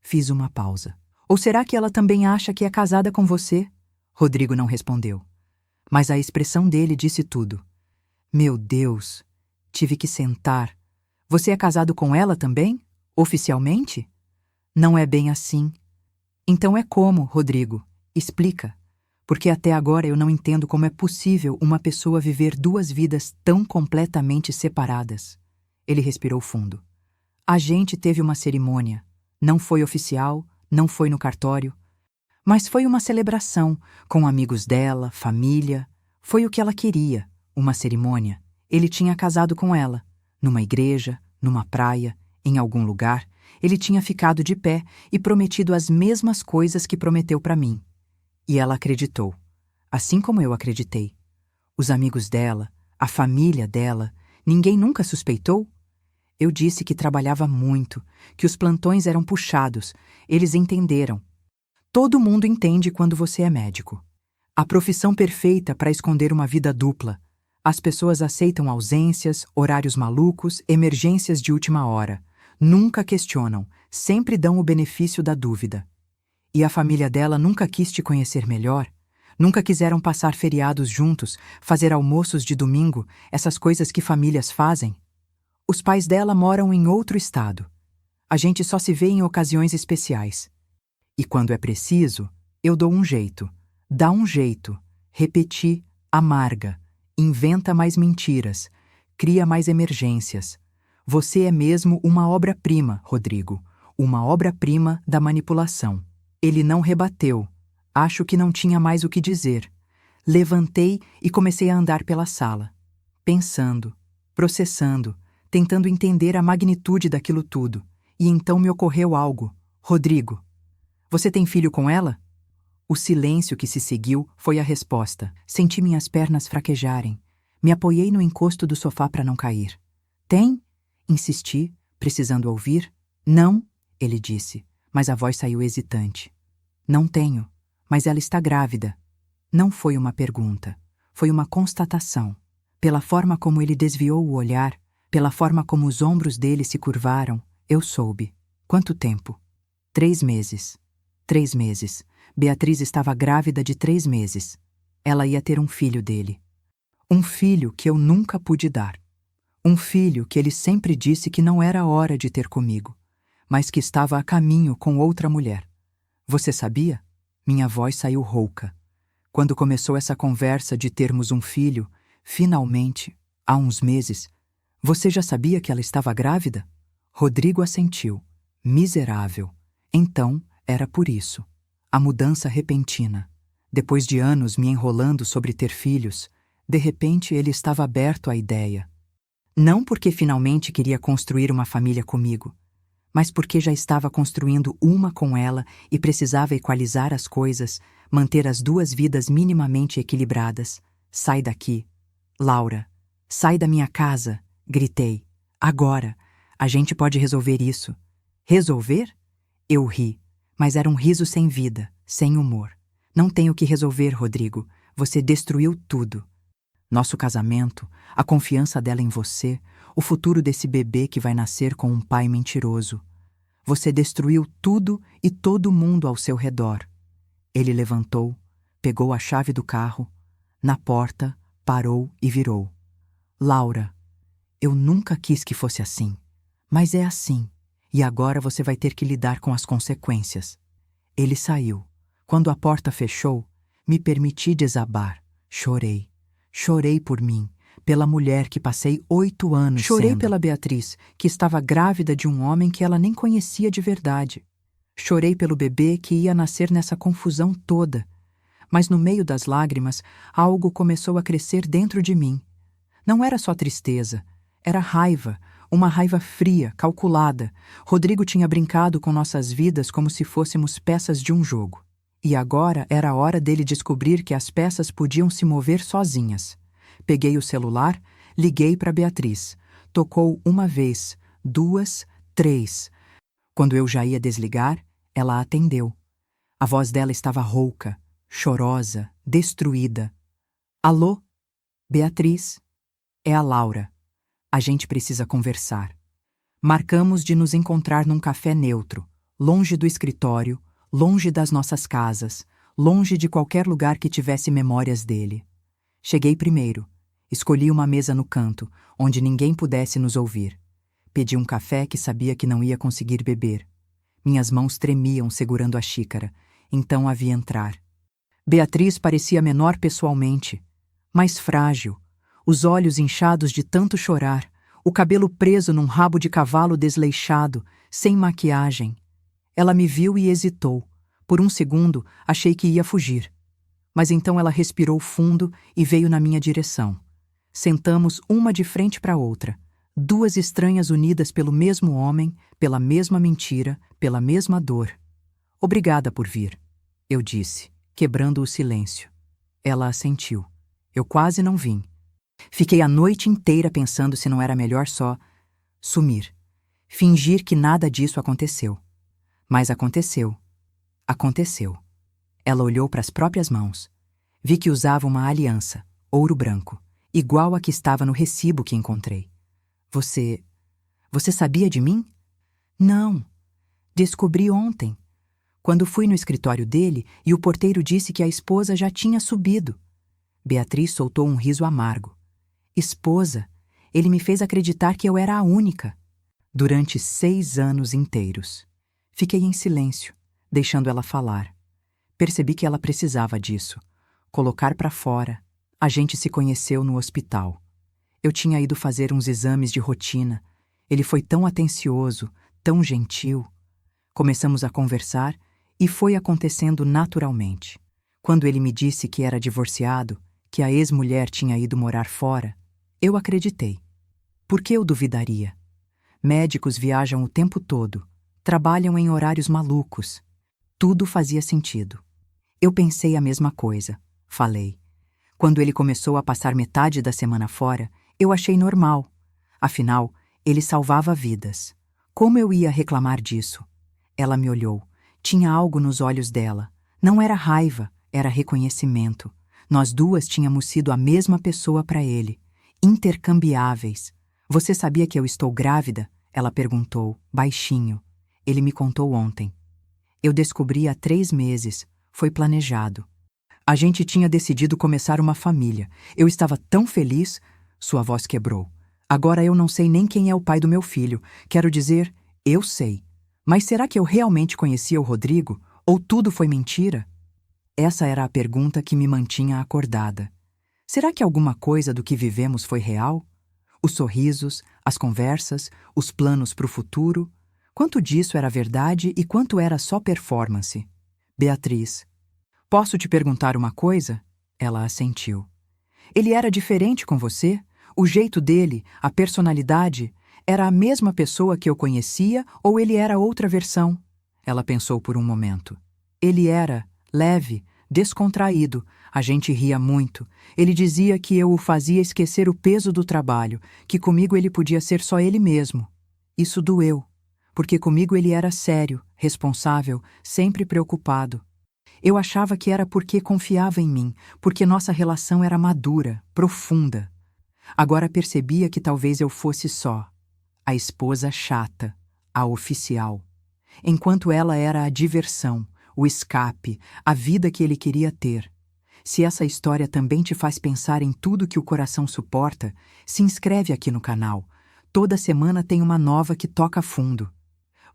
A: Fiz uma pausa. Ou será que ela também acha que é casada com você? Rodrigo não respondeu. Mas a expressão dele disse tudo. Meu Deus! Tive que sentar. Você é casado com ela também? Oficialmente? Não é bem assim. Então é como, Rodrigo? Explica. Porque até agora eu não entendo como é possível uma pessoa viver 2 vidas tão completamente separadas. Ele respirou fundo. A gente teve uma cerimônia. Não foi oficial, não foi no cartório. Mas foi uma celebração, com amigos dela, família. Foi o que ela queria, uma cerimônia. Ele tinha casado com ela. Numa igreja, numa praia, em algum lugar. Ele tinha ficado de pé e prometido as mesmas coisas que prometeu para mim. E ela acreditou, assim como eu acreditei. Os amigos dela, a família dela, ninguém nunca suspeitou? Eu disse que trabalhava muito, que os plantões eram puxados. Eles entenderam. Todo mundo entende quando você é médico. A profissão perfeita para esconder uma vida dupla. As pessoas aceitam ausências, horários malucos, emergências de última hora. Nunca questionam, sempre dão o benefício da dúvida. E a família dela nunca quis te conhecer melhor? Nunca quiseram passar feriados juntos, fazer almoços de domingo, essas coisas que famílias fazem? Os pais dela moram em outro estado. A gente só se vê em ocasiões especiais. E quando é preciso, eu dou um jeito. Dá um jeito. Repeti, amarga. Inventa mais mentiras. Cria mais emergências. Você é mesmo uma obra-prima, Rodrigo. Uma obra-prima da manipulação. Ele não rebateu. Acho que não tinha mais o que dizer. Levantei e comecei a andar pela sala. Pensando, processando, tentando entender a magnitude daquilo tudo. E então me ocorreu algo. Rodrigo, você tem filho com ela? O silêncio que se seguiu foi a resposta. Senti minhas pernas fraquejarem. Me apoiei no encosto do sofá para não cair. Tem? Insisti, precisando ouvir. Não, ele disse, mas a voz saiu hesitante. Não tenho, mas ela está grávida. Não foi uma pergunta, foi uma constatação. Pela forma como ele desviou o olhar, pela forma como os ombros dele se curvaram, eu soube. Quanto tempo? 3 meses. 3 meses. Beatriz estava grávida de 3 meses. Ela ia ter um filho dele. Um filho que eu nunca pude dar. Um filho que ele sempre disse que não era hora de ter comigo, mas que estava a caminho com outra mulher. Você sabia? Minha voz saiu rouca. Quando começou essa conversa de termos um filho, finalmente, há uns meses, você já sabia que ela estava grávida? Rodrigo assentiu. Miserável. Então, era por isso. A mudança repentina. Depois de anos me enrolando sobre ter filhos, de repente ele estava aberto à ideia. Não porque finalmente queria construir uma família comigo, mas porque já estava construindo uma com ela e precisava equalizar as coisas, manter as duas vidas minimamente equilibradas. Sai daqui. Laura, sai da minha casa, gritei. Agora, a gente pode resolver isso. Resolver? Eu ri, mas era um riso sem vida, sem humor. Não tenho que resolver, Rodrigo. Você destruiu tudo. Nosso casamento, a confiança dela em você, o futuro desse bebê que vai nascer com um pai mentiroso. Você destruiu tudo e todo mundo ao seu redor. Ele levantou, pegou a chave do carro, na porta, parou e virou. Laura, eu nunca quis que fosse assim, mas é assim, e agora você vai ter que lidar com as consequências. Ele saiu. Quando a porta fechou, me permiti desabar. Chorei. Chorei por mim, pela mulher que passei 8 anos Chorei sendo. Pela Beatriz, que estava grávida de um homem que ela nem conhecia de verdade. Chorei pelo bebê que ia nascer nessa confusão toda. Mas no meio das lágrimas, algo começou a crescer dentro de mim. Não era só tristeza, era raiva, uma raiva fria, calculada. Rodrigo tinha brincado com nossas vidas como se fôssemos peças de um jogo. E agora era a hora dele descobrir que as peças podiam se mover sozinhas. Peguei o celular, liguei para Beatriz. Tocou 1 vez, 2, 3. Quando eu já ia desligar, ela atendeu. A voz dela estava rouca, chorosa, destruída. Alô? Beatriz? É a Laura. A gente precisa conversar. Marcamos de nos encontrar num café neutro, longe do escritório, longe das nossas casas, longe de qualquer lugar que tivesse memórias dele. Cheguei primeiro. Escolhi uma mesa no canto, onde ninguém pudesse nos ouvir. Pedi um café que sabia que não ia conseguir beber. Minhas mãos tremiam segurando a xícara, então a vi entrar. Beatriz parecia menor pessoalmente, mais frágil, os olhos inchados de tanto chorar, o cabelo preso num rabo de cavalo desleixado, sem maquiagem. Ela me viu e hesitou. Por um segundo, achei que ia fugir. Mas então ela respirou fundo e veio na minha direção. Sentamos uma de frente para a outra, 2 estranhas unidas pelo mesmo homem, pela mesma mentira, pela mesma dor. Obrigada por vir, eu disse, quebrando o silêncio. Ela assentiu. Eu quase não vim. Fiquei a noite inteira pensando se não era melhor só sumir, fingir que nada disso aconteceu. Mas aconteceu. Aconteceu. Ela olhou para as próprias mãos. Vi que usava uma aliança, ouro branco, igual a que estava no recibo que encontrei. Você sabia de mim? Não. Descobri ontem, quando fui no escritório dele e o porteiro disse que a esposa já tinha subido. Beatriz soltou um riso amargo. Esposa, ele me fez acreditar que eu era a única. Durante 6 anos inteiros. Fiquei em silêncio, deixando ela falar. Percebi que ela precisava disso. Colocar para fora. A gente se conheceu no hospital. Eu tinha ido fazer uns exames de rotina. Ele foi tão atencioso, tão gentil. Começamos a conversar e foi acontecendo naturalmente. Quando ele me disse que era divorciado, que a ex-mulher tinha ido morar fora, eu acreditei. Por que eu duvidaria? Médicos viajam o tempo todo, trabalham em horários malucos. Tudo fazia sentido. Eu pensei a mesma coisa, falei. Quando ele começou a passar metade da semana fora, eu achei normal. Afinal, ele salvava vidas. Como eu ia reclamar disso? Ela me olhou. Tinha algo nos olhos dela. Não era raiva, era reconhecimento. Nós duas tínhamos sido a mesma pessoa para ele. Intercambiáveis. Você sabia que eu estou grávida? Ela perguntou, baixinho. Ele me contou ontem. Eu descobri há 3 meses. Foi planejado. A gente tinha decidido começar uma família. Eu estava tão feliz. Sua voz quebrou. Agora eu não sei nem quem é o pai do meu filho. Quero dizer, eu sei. Mas será que eu realmente conhecia o Rodrigo? Ou tudo foi mentira? Essa era a pergunta que me mantinha acordada. Será que alguma coisa do que vivemos foi real? Os sorrisos, as conversas, os planos para o futuro? Quanto disso era verdade e quanto era só performance? Beatriz. Posso te perguntar uma coisa? Ela assentiu. Ele era diferente com você? O jeito dele, a personalidade, era a mesma pessoa que eu conhecia ou ele era outra versão? Ela pensou por um momento. Ele era leve, descontraído, a gente ria muito. Ele dizia que eu o fazia esquecer o peso do trabalho, que comigo ele podia ser só ele mesmo. Isso doeu, porque comigo ele era sério, responsável, sempre preocupado. Eu achava que era porque confiava em mim, porque nossa relação era madura, profunda. Agora percebia que talvez eu fosse só, a esposa chata, a oficial, enquanto ela era a diversão, o escape, a vida que ele queria ter. Se essa história também te faz pensar em tudo que o coração suporta, se inscreve aqui no canal. Toda semana tem uma nova que toca fundo.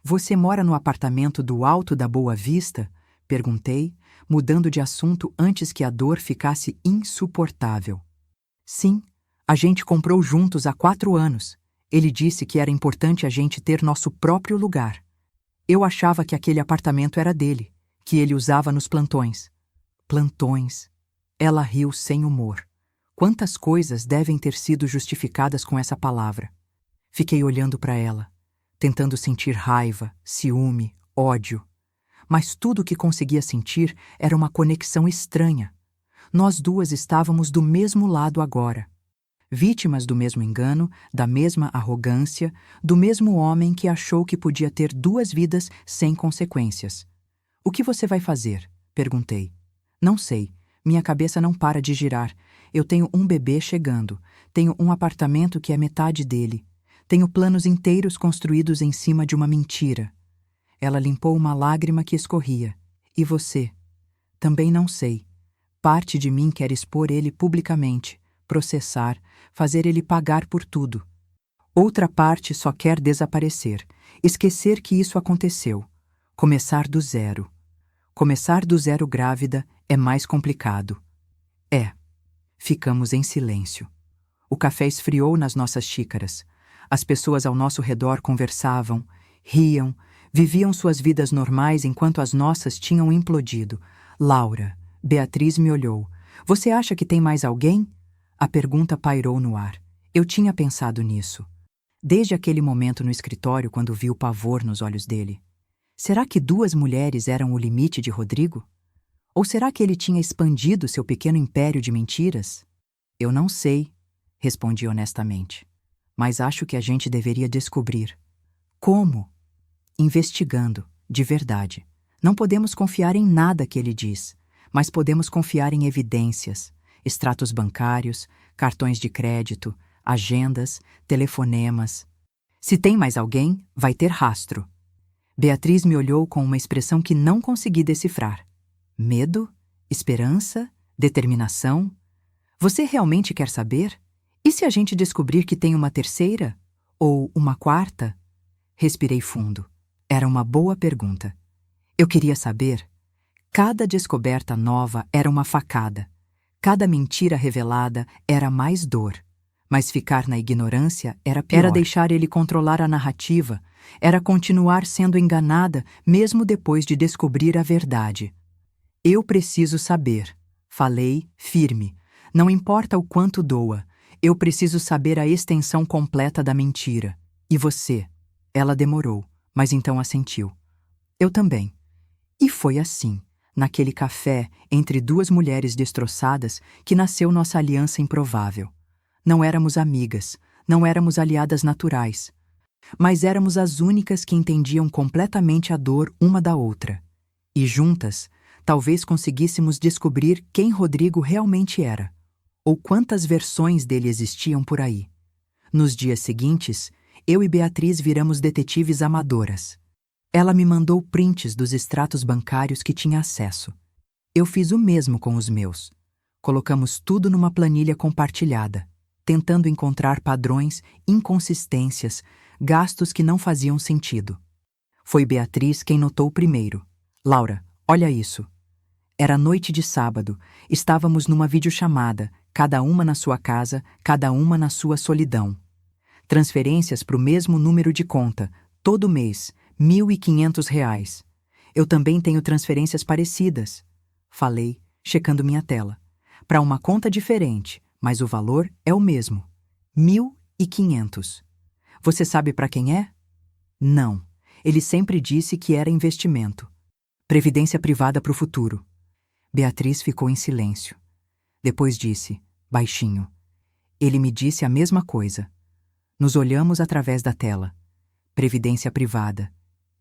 A: Você mora no apartamento do Alto da Boa Vista? Perguntei, mudando de assunto antes que a dor ficasse insuportável. Sim, a gente comprou juntos há 4 anos. Ele disse que era importante a gente ter nosso próprio lugar. Eu achava que aquele apartamento era dele, que ele usava nos plantões. Plantões. Ela riu sem humor. Quantas coisas devem ter sido justificadas com essa palavra? Fiquei olhando para ela, tentando sentir raiva, ciúme, ódio. Mas tudo o que conseguia sentir era uma conexão estranha. Nós duas estávamos do mesmo lado agora. Vítimas do mesmo engano, da mesma arrogância, do mesmo homem que achou que podia ter 2 vidas sem consequências. O que você vai fazer? Perguntei. Não sei. Minha cabeça não para de girar. Eu tenho um bebê chegando. Tenho um apartamento que é metade dele. Tenho planos inteiros construídos em cima de uma mentira. Ela limpou uma lágrima que escorria. E você? Também não sei. Parte de mim quer expor ele publicamente, processar, fazer ele pagar por tudo. Outra parte só quer desaparecer, esquecer que isso aconteceu. Começar do zero. Começar do zero grávida é mais complicado. É. Ficamos em silêncio. O café esfriou nas nossas xícaras. As pessoas ao nosso redor conversavam, riam, viviam suas vidas normais enquanto as nossas tinham implodido. Laura, Beatriz me olhou. Você acha que tem mais alguém? A pergunta pairou no ar. Eu tinha pensado nisso. Desde aquele momento no escritório, quando vi o pavor nos olhos dele. Será que 2 mulheres eram o limite de Rodrigo? Ou será que ele tinha expandido seu pequeno império de mentiras? Eu não sei, respondi honestamente. Mas acho que a gente deveria descobrir. Como? Investigando, de verdade. Não podemos confiar em nada que ele diz, mas podemos confiar em evidências, extratos bancários, cartões de crédito, agendas, telefonemas. Se tem mais alguém, vai ter rastro. Beatriz me olhou com uma expressão que não consegui decifrar. Medo? Esperança? Determinação? Você realmente quer saber? E se a gente descobrir que tem uma terceira? Ou uma quarta? Respirei fundo. Era uma boa pergunta. Eu queria saber. Cada descoberta nova era uma facada. Cada mentira revelada era mais dor. Mas ficar na ignorância era pior. Era deixar ele controlar a narrativa. Era continuar sendo enganada mesmo depois de descobrir a verdade. Eu preciso saber. Falei, firme. Não importa o quanto doa. Eu preciso saber a extensão completa da mentira. E você? Ela demorou, mas então assentiu. Eu também. E foi assim, naquele café, entre 2 mulheres destroçadas, que nasceu nossa aliança improvável. Não éramos amigas, não éramos aliadas naturais. Mas éramos as únicas que entendiam completamente a dor uma da outra. E juntas, talvez conseguíssemos descobrir quem Rodrigo realmente era. Ou quantas versões dele existiam por aí. Nos dias seguintes, eu e Beatriz viramos detetives amadoras. Ela me mandou prints dos extratos bancários que tinha acesso. Eu fiz o mesmo com os meus. Colocamos tudo numa planilha compartilhada, tentando encontrar padrões, inconsistências, gastos que não faziam sentido. Foi Beatriz quem notou primeiro. Laura, olha isso. Era noite de sábado, estávamos numa videochamada, cada uma na sua casa, cada uma na sua solidão. Transferências para o mesmo número de conta, todo mês, R$ 1.500. Eu também tenho transferências parecidas. Falei, checando minha tela. Para uma conta diferente, mas o valor é o mesmo. 1.500. Você sabe para quem é? Não. Ele sempre disse que era investimento. Previdência privada para o futuro. Beatriz ficou em silêncio. Depois disse, baixinho. Ele me disse a mesma coisa. Nos olhamos através da tela. Previdência privada.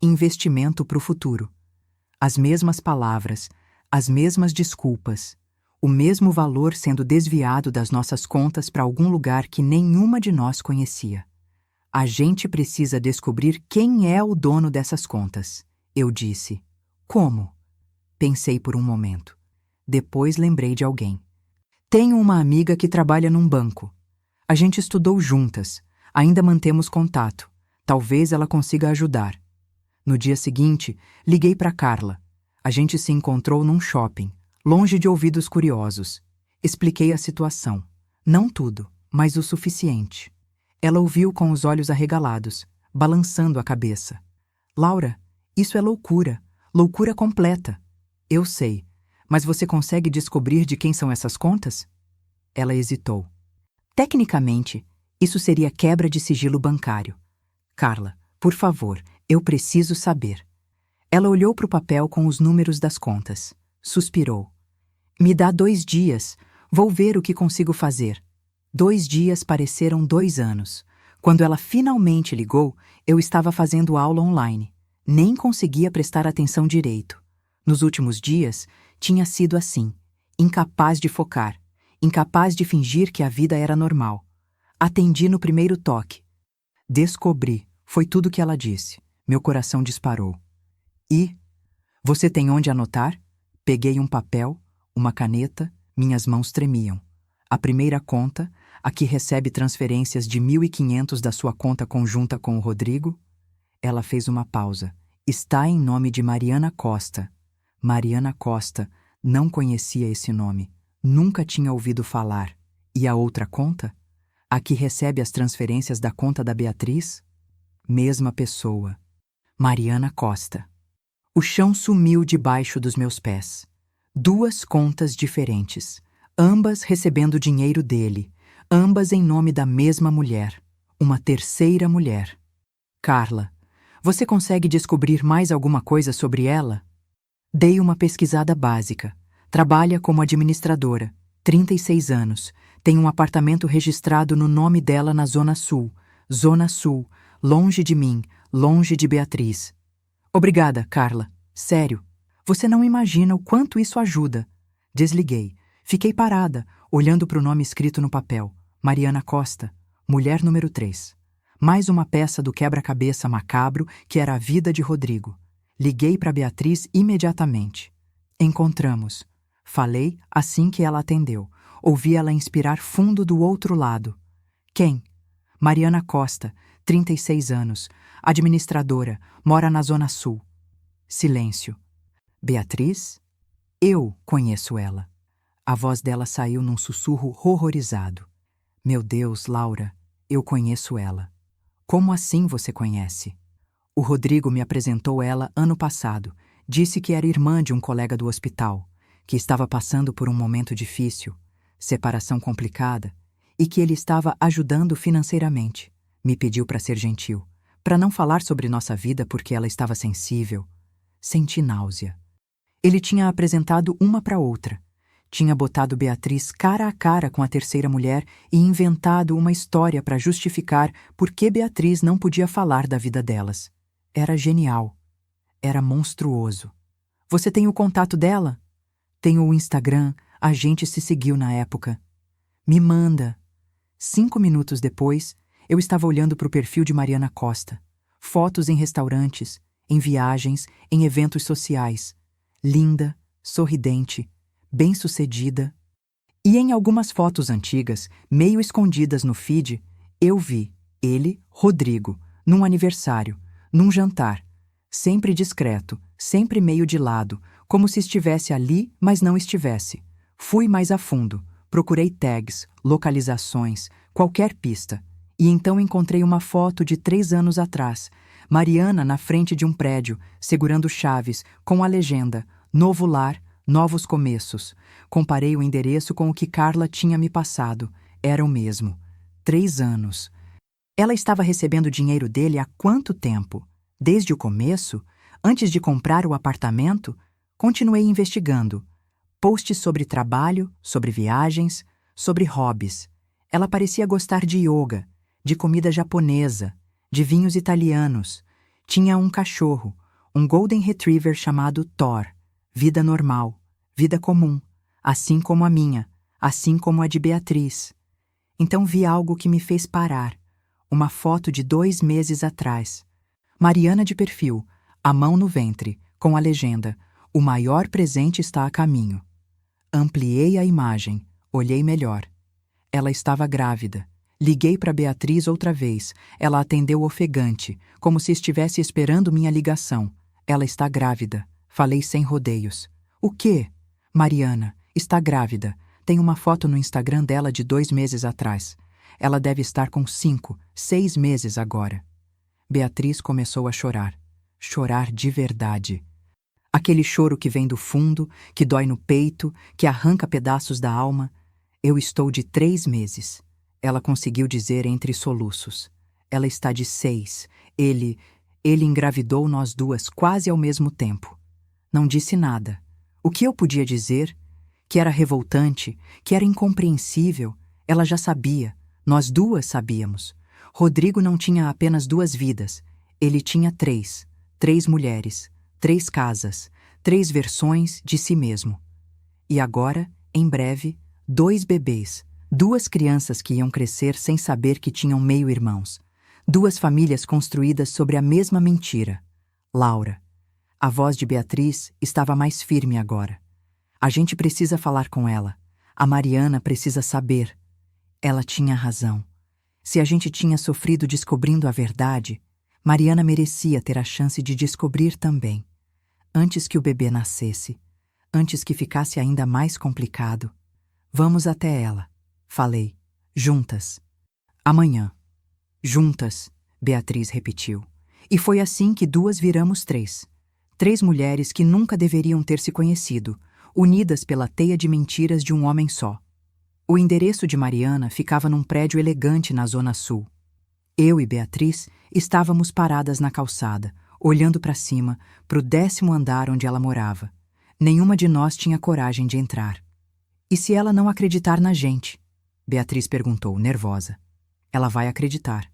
A: Investimento para o futuro. As mesmas palavras, as mesmas desculpas. O mesmo valor sendo desviado das nossas contas para algum lugar que nenhuma de nós conhecia. A gente precisa descobrir quem é o dono dessas contas. Eu disse. Como? Pensei por um momento. Depois lembrei de alguém. Tenho uma amiga que trabalha num banco. A gente estudou juntas. Ainda mantemos contato. Talvez ela consiga ajudar. No dia seguinte, liguei para Carla. A gente se encontrou num shopping, longe de ouvidos curiosos. Expliquei a situação. Não tudo, mas o suficiente. Ela ouviu com os olhos arregalados, balançando a cabeça. Laura, isso é loucura. Loucura completa. Eu sei, mas você consegue descobrir de quem são essas contas? Ela hesitou. Tecnicamente, isso seria quebra de sigilo bancário. Carla, por favor, eu preciso saber. Ela olhou para o papel com os números das contas. Suspirou. Me dá 2 dias. Vou ver o que consigo fazer. 2 dias pareceram 2 anos. Quando ela finalmente ligou, eu estava fazendo aula online. Nem conseguia prestar atenção direito. Nos últimos dias, tinha sido assim. Incapaz de focar. Incapaz de fingir que a vida era normal. Atendi no primeiro toque. Descobri. Foi tudo que ela disse. Meu coração disparou. E? Você tem onde anotar? Peguei um papel, uma caneta, minhas mãos tremiam. A primeira conta, a que recebe transferências de 1.500 da sua conta conjunta com o Rodrigo? Ela fez uma pausa. Está em nome de Mariana Costa. Mariana Costa. Não conhecia esse nome. Nunca tinha ouvido falar. E a outra conta? A que recebe as transferências da conta da Beatriz? Mesma pessoa. Mariana Costa. O chão sumiu debaixo dos meus pés. 2 contas diferentes. Ambas recebendo dinheiro dele. Ambas em nome da mesma mulher. Uma terceira mulher. Carla, você consegue descobrir mais alguma coisa sobre ela? Dei uma pesquisada básica. Trabalha como administradora. 36 anos. Tem um apartamento registrado no nome dela na Zona Sul. Zona Sul. Longe de mim. Longe de Beatriz. Obrigada, Carla. Sério. Você não imagina o quanto isso ajuda. Desliguei. Fiquei parada, olhando para o nome escrito no papel. Mariana Costa, mulher número 3. Mais uma peça do quebra-cabeça macabro que era a vida de Rodrigo. Liguei para Beatriz imediatamente. Encontramos. Falei assim que ela atendeu. Ouvi ela inspirar fundo do outro lado. Quem? Mariana Costa, 36 anos, administradora, mora na Zona Sul. Silêncio. Beatriz? Eu conheço ela. A voz dela saiu num sussurro horrorizado. Meu Deus, Laura, eu conheço ela. Como assim você conhece? O Rodrigo me apresentou ela ano passado. Disse que era irmã de um colega do hospital, que estava passando por um momento difícil, separação complicada, e que ele estava ajudando financeiramente. Me pediu para ser gentil, para não falar sobre nossa vida porque ela estava sensível. Senti náusea. Ele tinha apresentado uma para outra. Tinha botado Beatriz cara a cara com a terceira mulher e inventado uma história para justificar por que Beatriz não podia falar da vida delas. Era genial. Era monstruoso. Você tem o contato dela? Tenho o Instagram, a gente se seguiu na época. Me manda. 5 minutos depois, eu estava olhando para o perfil de Mariana Costa. Fotos em restaurantes, em viagens, em eventos sociais. Linda, sorridente, bem-sucedida. E em algumas fotos antigas, meio escondidas no feed, eu vi ele, Rodrigo, num aniversário, num jantar. Sempre discreto, sempre meio de lado, como se estivesse ali, mas não estivesse. Fui mais a fundo, procurei tags, localizações, qualquer pista. E então encontrei uma foto de 3 anos atrás, Mariana na frente de um prédio, segurando chaves, com a legenda: Novo lar, novos começos. Comparei o endereço com o que Carla tinha me passado. Era o mesmo. 3 anos. Ela estava recebendo o dinheiro dele há quanto tempo? Desde o começo? Antes de comprar o apartamento? Continuei investigando. Posts sobre trabalho, sobre viagens, sobre hobbies. Ela parecia gostar de yoga, de comida japonesa, de vinhos italianos. Tinha um cachorro, um Golden Retriever chamado Thor. Vida normal, vida comum, assim como a minha, assim como a de Beatriz. Então vi algo que me fez parar. Uma foto de 2 meses atrás. Mariana de perfil, a mão no ventre, com a legenda: O maior presente está a caminho. Ampliei a imagem, olhei melhor. Ela estava grávida. Liguei para Beatriz outra vez. Ela atendeu ofegante, como se estivesse esperando minha ligação. Ela está grávida. Falei sem rodeios. O quê? Mariana, está grávida. Tem uma foto no Instagram dela de 2 meses atrás. Ela deve estar com 5, 6 meses agora. Beatriz começou a chorar. Chorar de verdade. Aquele choro que vem do fundo, que dói no peito, que arranca pedaços da alma. Eu estou de 3 meses. Ela conseguiu dizer entre soluços. Ela está de 6. Ele engravidou nós duas quase ao mesmo tempo. Não disse nada. O que eu podia dizer? Que era revoltante, que era incompreensível. Ela já sabia. Nós duas sabíamos. Rodrigo não tinha apenas 2 vidas. Ele tinha 3. 3 mulheres, 3 casas, 3 versões de si mesmo. E agora, em breve, 2 bebês, 2 crianças que iam crescer sem saber que tinham meio-irmãos. 2 famílias construídas sobre a mesma mentira. Laura. A voz de Beatriz estava mais firme agora. A gente precisa falar com ela. A Mariana precisa saber. Ela tinha razão. Se a gente tinha sofrido descobrindo a verdade, Mariana merecia ter a chance de descobrir também. Antes que o bebê nascesse, antes que ficasse ainda mais complicado. Vamos até ela, falei, juntas. Amanhã. Juntas, Beatriz repetiu. E foi assim que 2 viramos 3. 3 mulheres que nunca deveriam ter se conhecido, unidas pela teia de mentiras de um homem só. O endereço de Mariana ficava num prédio elegante na Zona Sul. Eu e Beatriz estávamos paradas na calçada, olhando para cima, para o 10º andar onde ela morava. Nenhuma de nós tinha coragem de entrar. E se ela não acreditar na gente? Beatriz perguntou, nervosa. Ela vai acreditar.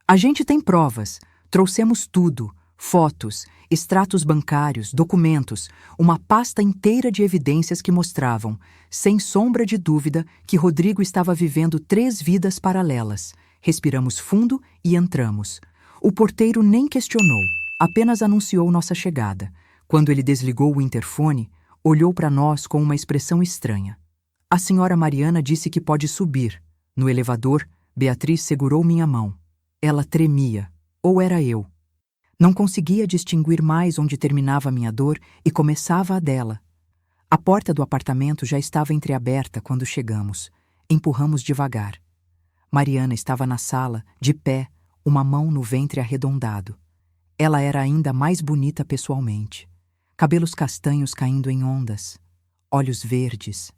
A: A gente tem provas. Trouxemos tudo. Fotos, extratos bancários, documentos, uma pasta inteira de evidências que mostravam, sem sombra de dúvida, que Rodrigo estava vivendo 3 vidas paralelas. Respiramos fundo e entramos. O porteiro nem questionou, apenas anunciou nossa chegada. Quando ele desligou o interfone, olhou para nós com uma expressão estranha. A senhora Mariana disse que pode subir. No elevador, Beatriz segurou minha mão. Ela tremia. Ou era eu? Não conseguia distinguir mais onde terminava minha dor e começava a dela. A porta do apartamento já estava entreaberta quando chegamos. Empurramos devagar. Mariana estava na sala, de pé, uma mão no ventre arredondado. Ela era ainda mais bonita pessoalmente. Cabelos castanhos caindo em ondas. Olhos verdes.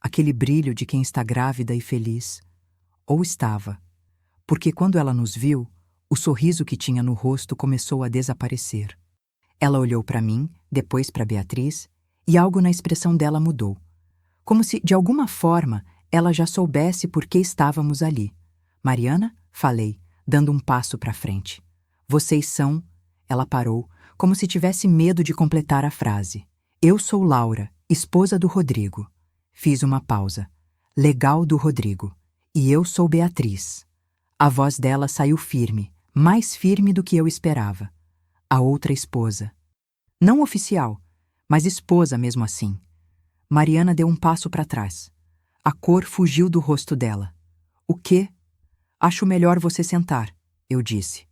A: Aquele brilho de quem está grávida e feliz. Ou estava. Porque quando ela nos viu, o sorriso que tinha no rosto começou a desaparecer. Ela olhou para mim, depois para Beatriz, e algo na expressão dela mudou. Como se, de alguma forma, ela já soubesse por que estávamos ali. Mariana, falei, dando um passo para frente. Vocês são... Ela parou, como se tivesse medo de completar a frase. Eu sou Laura, esposa do Rodrigo. Fiz uma pausa. Legal do Rodrigo. E eu sou Beatriz. A voz dela saiu firme, mais firme do que eu esperava. A outra esposa. Não oficial, mas esposa mesmo assim. Mariana deu um passo para trás. A cor fugiu do rosto dela. O quê? Acho melhor você sentar, eu disse.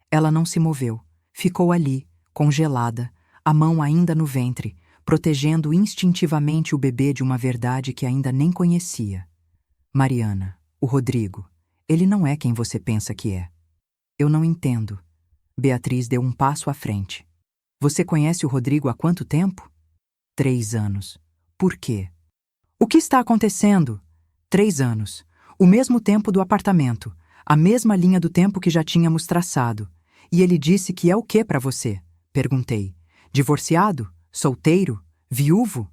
A: Ela não se moveu. Ficou ali, congelada, a mão ainda no ventre, protegendo instintivamente o bebê de uma verdade que ainda nem conhecia. Mariana, o Rodrigo, ele não é quem você pensa que é. Eu não entendo. Beatriz deu um passo à frente. Você conhece o Rodrigo há quanto tempo? 3 anos. Por quê? O que está acontecendo? 3 anos. O mesmo tempo do apartamento. A mesma linha do tempo que já tínhamos traçado. E ele disse que é o que para você? Perguntei. Divorciado? Solteiro? Viúvo?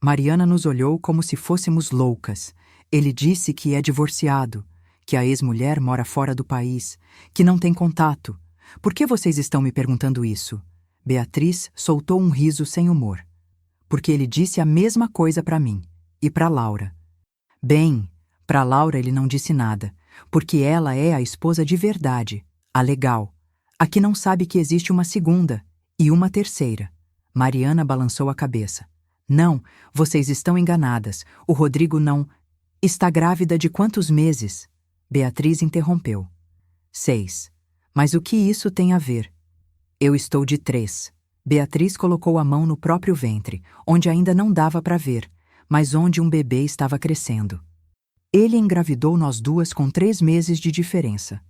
A: Mariana nos olhou como se fôssemos loucas. Ele disse que é divorciado, que a ex-mulher mora fora do país, que não tem contato. Por que vocês estão me perguntando isso? Beatriz soltou um riso sem humor. Porque ele disse a mesma coisa para mim e para Laura. Bem, para Laura ele não disse nada, porque ela é a esposa de verdade, a legal, a que não sabe que existe uma segunda e uma terceira. Mariana balançou a cabeça. Não, vocês estão enganadas. O Rodrigo não... Está grávida de quantos meses? Beatriz interrompeu. 6. Mas o que isso tem a ver? Eu estou de 3. Beatriz colocou a mão no próprio ventre, onde ainda não dava para ver, mas onde um bebê estava crescendo. Ele engravidou nós duas com 3 meses de diferença.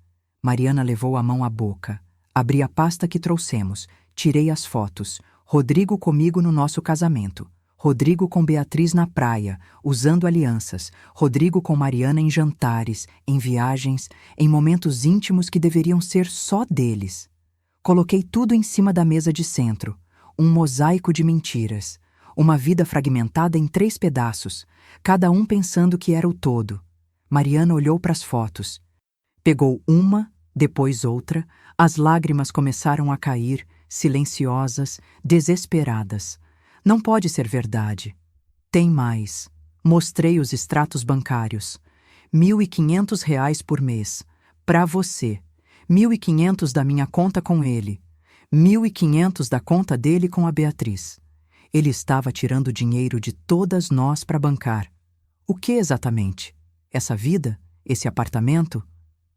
A: Mariana levou a mão à boca. Abri a pasta que trouxemos. Tirei as fotos. Rodrigo comigo no nosso casamento. Rodrigo com Beatriz na praia, usando alianças. Rodrigo com Mariana em jantares, em viagens, em momentos íntimos que deveriam ser só deles. Coloquei tudo em cima da mesa de centro. Um mosaico de mentiras. Uma vida fragmentada em 3 pedaços, cada um pensando que era o todo. Mariana olhou para as fotos. Pegou uma, depois outra. As lágrimas começaram a cair, silenciosas, desesperadas. Não pode ser verdade. Tem mais. Mostrei os extratos bancários. R$ 1.500 por mês. Para você. 1.500 da minha conta com ele. 1.500 da conta dele com a Beatriz. Ele estava tirando dinheiro de todas nós para bancar. O que exatamente? Essa vida? Esse apartamento?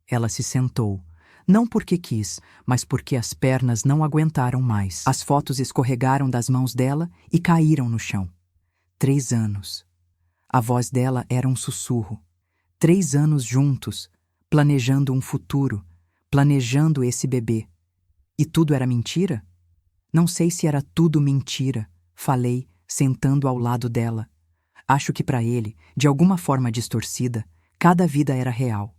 A: Ela se sentou. Não porque quis, mas porque as pernas não aguentaram mais. As fotos escorregaram das mãos dela e caíram no chão. 3 anos. A voz dela era um sussurro. 3 anos juntos, planejando um futuro, planejando esse bebê. E tudo era mentira? Não sei se era tudo mentira, falei, sentando ao lado dela. Acho que para ele, de alguma forma distorcida, cada vida era real.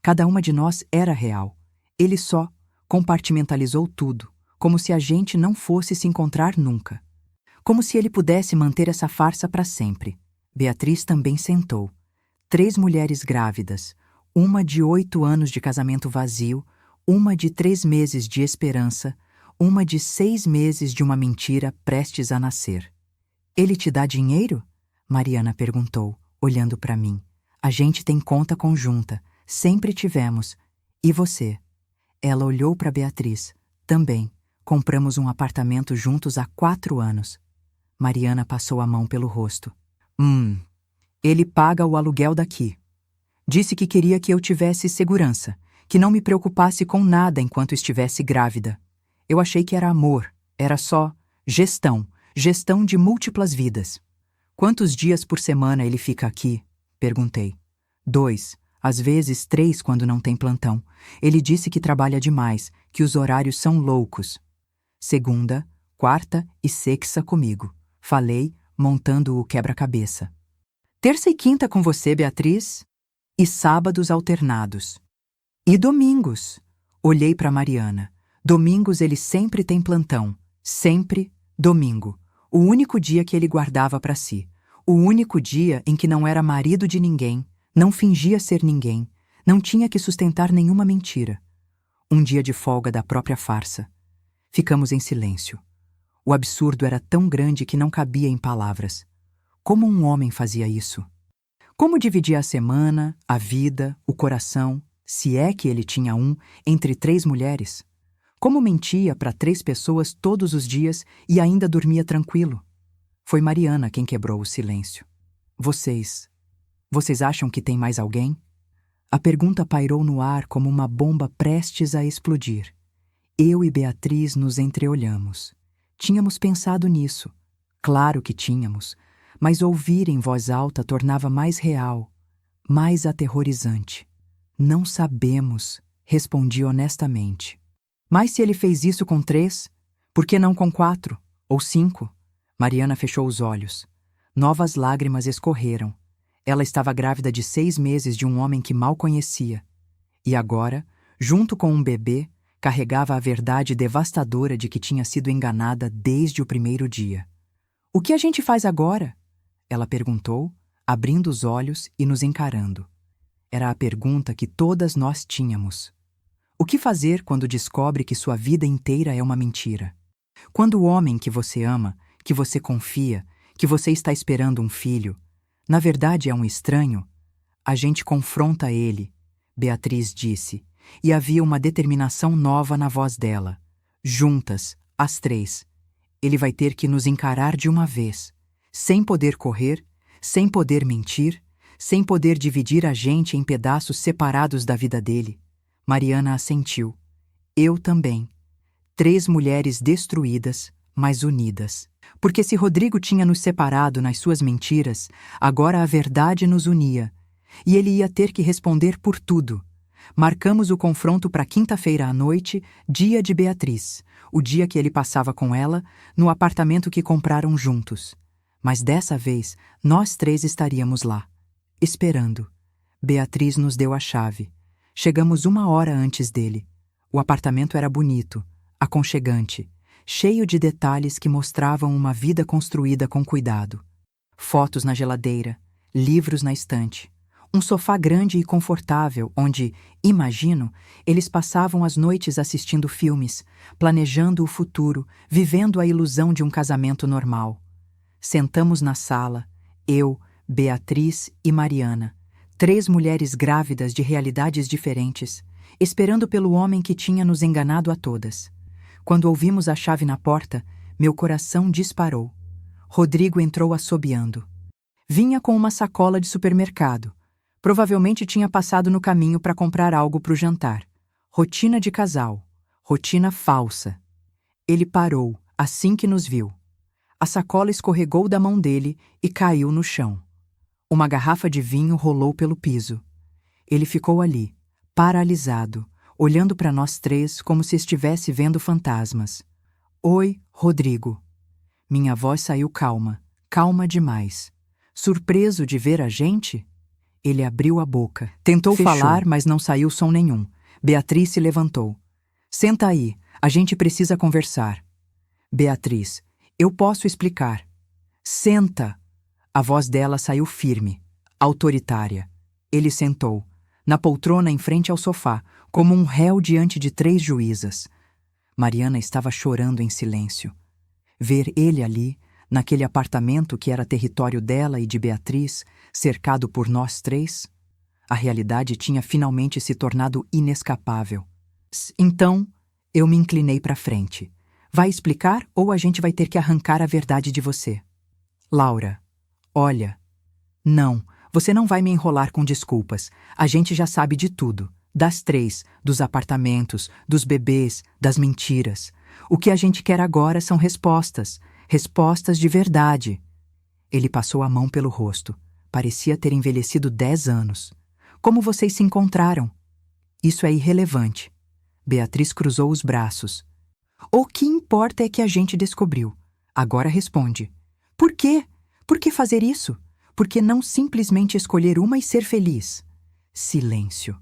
A: Cada uma de nós era real. Ele só compartimentalizou tudo, como se a gente não fosse se encontrar nunca. Como se ele pudesse manter essa farsa para sempre. Beatriz também sentou. 3 mulheres grávidas, uma de 8 anos de casamento vazio, uma de 3 meses de esperança, uma de 6 meses de uma mentira prestes a nascer. Ele te dá dinheiro? Mariana perguntou, olhando para mim. A gente tem conta conjunta, sempre tivemos. E você? Ela olhou para Beatriz. Também. Compramos um apartamento juntos há 4 anos. Mariana passou a mão pelo rosto. Ele paga o aluguel daqui. Disse que queria que eu tivesse segurança, que não me preocupasse com nada enquanto estivesse grávida. Eu achei que era amor, era só gestão de múltiplas vidas. Quantos dias por semana ele fica aqui? Perguntei. 2, às vezes 3 quando não tem plantão. Ele disse que trabalha demais, que os horários são loucos. Segunda, quarta e sexta comigo. Falei, montando o quebra-cabeça. Terça e quinta com você, Beatriz? E sábados alternados. E domingos? Olhei para Mariana. Domingos ele sempre tem plantão. Sempre domingo. O único dia que ele guardava para si. O único dia em que não era marido de ninguém, não fingia ser ninguém, não tinha que sustentar nenhuma mentira. Um dia de folga da própria farsa. Ficamos em silêncio. O absurdo era tão grande que não cabia em palavras. Como um homem fazia isso? Como dividia a semana, a vida, o coração, se é que ele tinha um, entre 3 mulheres? Como mentia para 3 pessoas todos os dias e ainda dormia tranquilo? Foi Mariana quem quebrou o silêncio. Vocês acham que tem mais alguém? A pergunta pairou no ar como uma bomba prestes a explodir. Eu e Beatriz nos entreolhamos. Tínhamos pensado nisso. Claro que tínhamos, mas ouvir em voz alta tornava mais real, mais aterrorizante. Não sabemos, respondi honestamente. Mas se ele fez isso com 3, por que não com 4 ou 5? Mariana fechou os olhos. Novas lágrimas escorreram. Ela estava grávida de 6 meses de um homem que mal conhecia. E agora, junto com um bebê, carregava a verdade devastadora de que tinha sido enganada desde o primeiro dia. "O que a gente faz agora?" ela perguntou, abrindo os olhos e nos encarando. Era a pergunta que todas nós tínhamos. O que fazer quando descobre que sua vida inteira é uma mentira? Quando o homem que você ama, que você confia, que você está esperando um filho, na verdade é um estranho, a gente confronta ele, Beatriz disse, e havia uma determinação nova na voz dela. Juntas, as 3. Ele vai ter que nos encarar de uma vez, sem poder correr, sem poder mentir, sem poder dividir a gente em pedaços separados da vida dele. Mariana assentiu. Eu também. 3 mulheres destruídas, mas unidas. Porque se Rodrigo tinha nos separado nas suas mentiras, agora a verdade nos unia. E ele ia ter que responder por tudo. Marcamos o confronto para quinta-feira à noite, dia de Beatriz, o dia que ele passava com ela, no apartamento que compraram juntos. Mas dessa vez, nós 3 estaríamos lá, esperando. Beatriz nos deu a chave. Chegamos 1 hora antes dele. O apartamento era bonito, aconchegante, cheio de detalhes que mostravam uma vida construída com cuidado. Fotos na geladeira, livros na estante. Um sofá grande e confortável, onde, imagino, eles passavam as noites assistindo filmes, planejando o futuro, vivendo a ilusão de um casamento normal. Sentamos na sala, eu, Beatriz e Mariana, 3 mulheres grávidas de realidades diferentes, esperando pelo homem que tinha nos enganado a todas. Quando ouvimos a chave na porta, meu coração disparou. Rodrigo entrou assobiando. Vinha com uma sacola de supermercado. Provavelmente tinha passado no caminho para comprar algo para o jantar. Rotina de casal. Rotina falsa. Ele parou assim que nos viu. A sacola escorregou da mão dele e caiu no chão. Uma garrafa de vinho rolou pelo piso. Ele ficou ali, paralisado, olhando para nós 3 como se estivesse vendo fantasmas. Oi, Rodrigo. Minha voz saiu calma, calma demais. Surpreso de ver a gente? Ele abriu a boca. Tentou falar, mas não saiu som nenhum. Beatriz se levantou. Senta aí, a gente precisa conversar. Beatriz, eu posso explicar. Senta! A voz dela saiu firme, autoritária. Ele sentou, na poltrona em frente ao sofá, como um réu diante de 3 juízas. Mariana estava chorando em silêncio. Ver ele ali, naquele apartamento que era território dela e de Beatriz, cercado por nós 3, a realidade tinha finalmente se tornado inescapável. Então, eu me inclinei para frente. Vai explicar ou a gente vai ter que arrancar a verdade de você? Laura, olha. Não, você não vai me enrolar com desculpas. A gente já sabe de tudo. Das 3, dos apartamentos, dos bebês, das mentiras. O que a gente quer agora são respostas. Respostas de verdade. Ele passou a mão pelo rosto. Parecia ter envelhecido 10 anos. Como vocês se encontraram? Isso é irrelevante. Beatriz cruzou os braços. O que importa é que a gente descobriu. Agora responde. Por quê? Por que fazer isso? Por que não simplesmente escolher uma e ser feliz? Silêncio.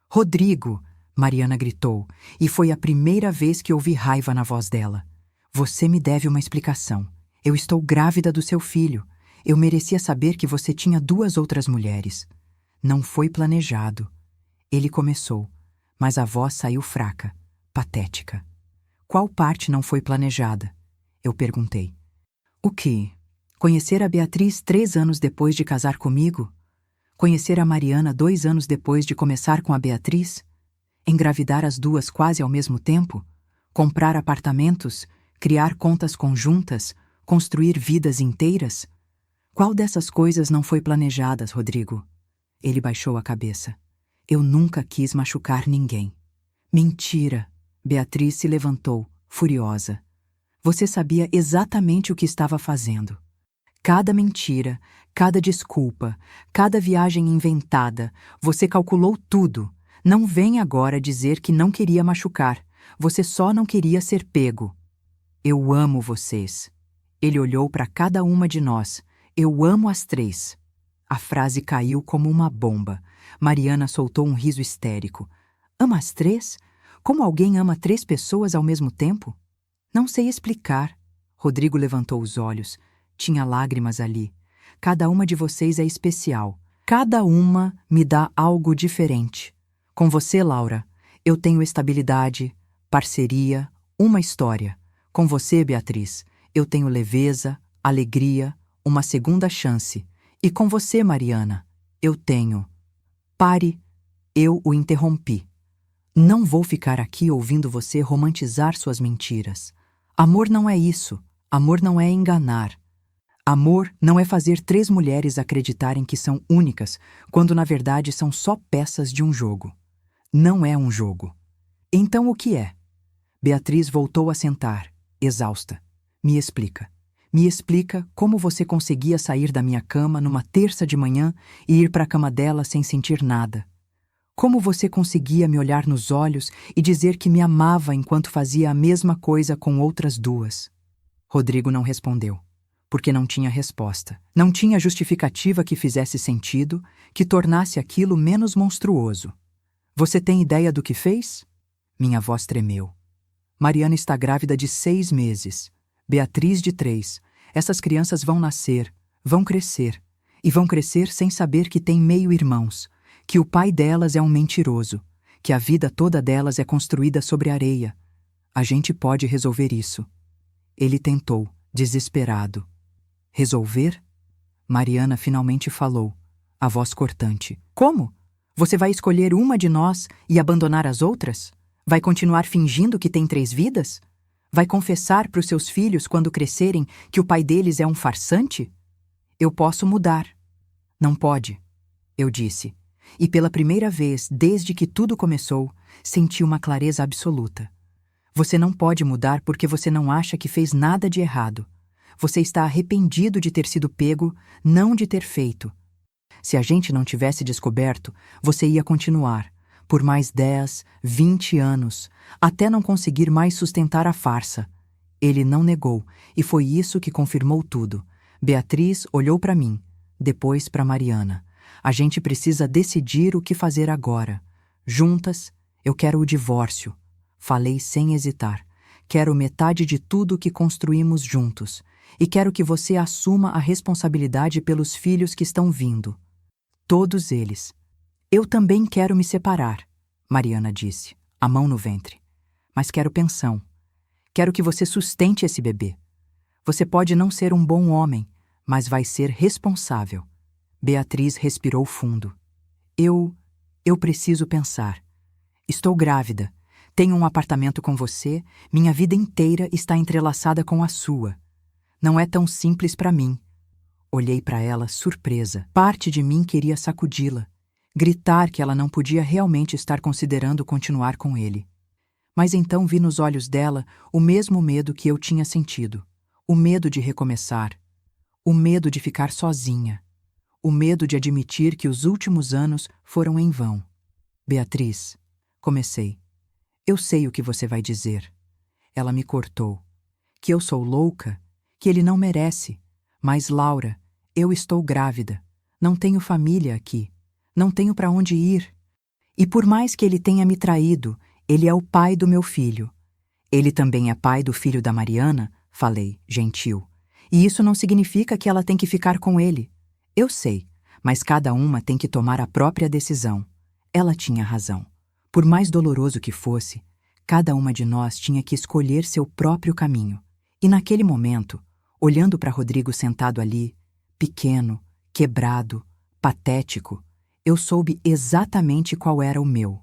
A: Rodrigo, Mariana gritou, e foi a primeira vez que ouvi raiva na voz dela. Você me deve uma explicação. Eu estou grávida do seu filho. Eu merecia saber que você tinha 2 outras mulheres. Não foi planejado. Ele começou, mas a voz saiu fraca, patética. Qual parte não foi planejada? Eu perguntei. O quê? Conhecer a Beatriz 3 anos depois de casar comigo? Conhecer a Mariana 2 anos depois de começar com a Beatriz? Engravidar as 2 quase ao mesmo tempo? Comprar apartamentos? Criar contas conjuntas? Construir vidas inteiras? Qual dessas coisas não foi planejada, Rodrigo? Ele baixou a cabeça. Eu nunca quis machucar ninguém. Mentira! Beatriz se levantou, furiosa. Você sabia exatamente o que estava fazendo. Cada mentira, cada desculpa, cada viagem inventada, você calculou tudo. Não vem agora dizer que não queria machucar, Você só não queria ser pego. Eu amo vocês. Ele olhou para cada uma de nós. Eu amo as três. A frase caiu como uma bomba. Mariana soltou um riso histérico. Ama as três? Como alguém ama três pessoas ao mesmo tempo? Não sei explicar. Rodrigo levantou os olhos. Tinha lágrimas ali. Cada uma de vocês é especial. Cada uma me dá algo diferente. Com você, Laura, eu tenho estabilidade, parceria, uma história. Com você, Beatriz, eu tenho leveza, alegria, uma segunda chance. E com você, Mariana, eu tenho... Pare, eu o interrompi. Não vou ficar aqui ouvindo você romantizar suas mentiras. Amor não é isso. Amor não é enganar. Amor não é fazer três mulheres acreditarem que são únicas, quando na verdade são só peças de um jogo. Não é um jogo. Então o que é? Beatriz voltou a sentar, exausta. Me explica. Me explica como você conseguia sair da minha cama numa terça de manhã e ir para a cama dela sem sentir nada. Como você conseguia me olhar nos olhos e dizer que me amava enquanto fazia a mesma coisa com outras duas? Rodrigo não respondeu, porque não tinha resposta. Não tinha justificativa que fizesse sentido, que tornasse aquilo menos monstruoso. Você tem ideia do que fez? Minha voz tremeu. Mariana está grávida de 6 meses. Beatriz de 3. Essas crianças vão nascer, vão crescer. E vão crescer sem saber que têm meio-irmãos, que o pai delas é um mentiroso, que a vida toda delas é construída sobre areia. A gente pode resolver isso. Ele tentou, desesperado. Resolver? Mariana finalmente falou, a voz cortante. Como? Você vai escolher uma de nós e abandonar as outras? Vai continuar fingindo que tem 3 vidas? Vai confessar para os seus filhos quando crescerem que o pai deles é um farsante? Eu posso mudar. Não pode, eu disse. E pela primeira vez, desde que tudo começou, senti uma clareza absoluta. Você não pode mudar porque você não acha que fez nada de errado. Você está arrependido de ter sido pego, não de ter feito. Se a gente não tivesse descoberto, você ia continuar, por mais 10, 20 anos, até não conseguir mais sustentar a farsa. Ele não negou, e foi isso que confirmou tudo. Beatriz olhou para mim, depois para Mariana. A gente precisa decidir o que fazer agora. Juntas, eu quero o divórcio. Falei sem hesitar. Quero metade de tudo que construímos juntos. E quero que você assuma a responsabilidade pelos filhos que estão vindo. Todos eles. Eu também quero me separar, Mariana disse, a mão no ventre. Mas quero pensão. Quero que você sustente esse bebê. Você pode não ser um bom homem, mas vai ser responsável. Beatriz respirou fundo. Eu preciso pensar. Estou grávida. Tenho um apartamento com você. Minha vida inteira está entrelaçada com a sua. Não é tão simples para mim. Olhei para ela, surpresa. Parte de mim queria sacudi-la, gritar que ela não podia realmente estar considerando continuar com ele. Mas então vi nos olhos dela o mesmo medo que eu tinha sentido. O medo de recomeçar. O medo de ficar sozinha. O medo de admitir que os últimos anos foram em vão. Beatriz, comecei. Eu sei o que você vai dizer. Ela me cortou. Que eu sou louca, que ele não merece. Mas, Laura, eu estou grávida. Não tenho família aqui. Não tenho para onde ir. E por mais que ele tenha me traído, ele é o pai do meu filho. Ele também é pai do filho da Mariana, falei, gentil. E isso não significa que ela tem que ficar com ele. Eu sei, mas cada uma tem que tomar a própria decisão. Ela tinha razão. Por mais doloroso que fosse, cada uma de nós tinha que escolher seu próprio caminho. E naquele momento, olhando para Rodrigo sentado ali, pequeno, quebrado, patético, eu soube exatamente qual era o meu.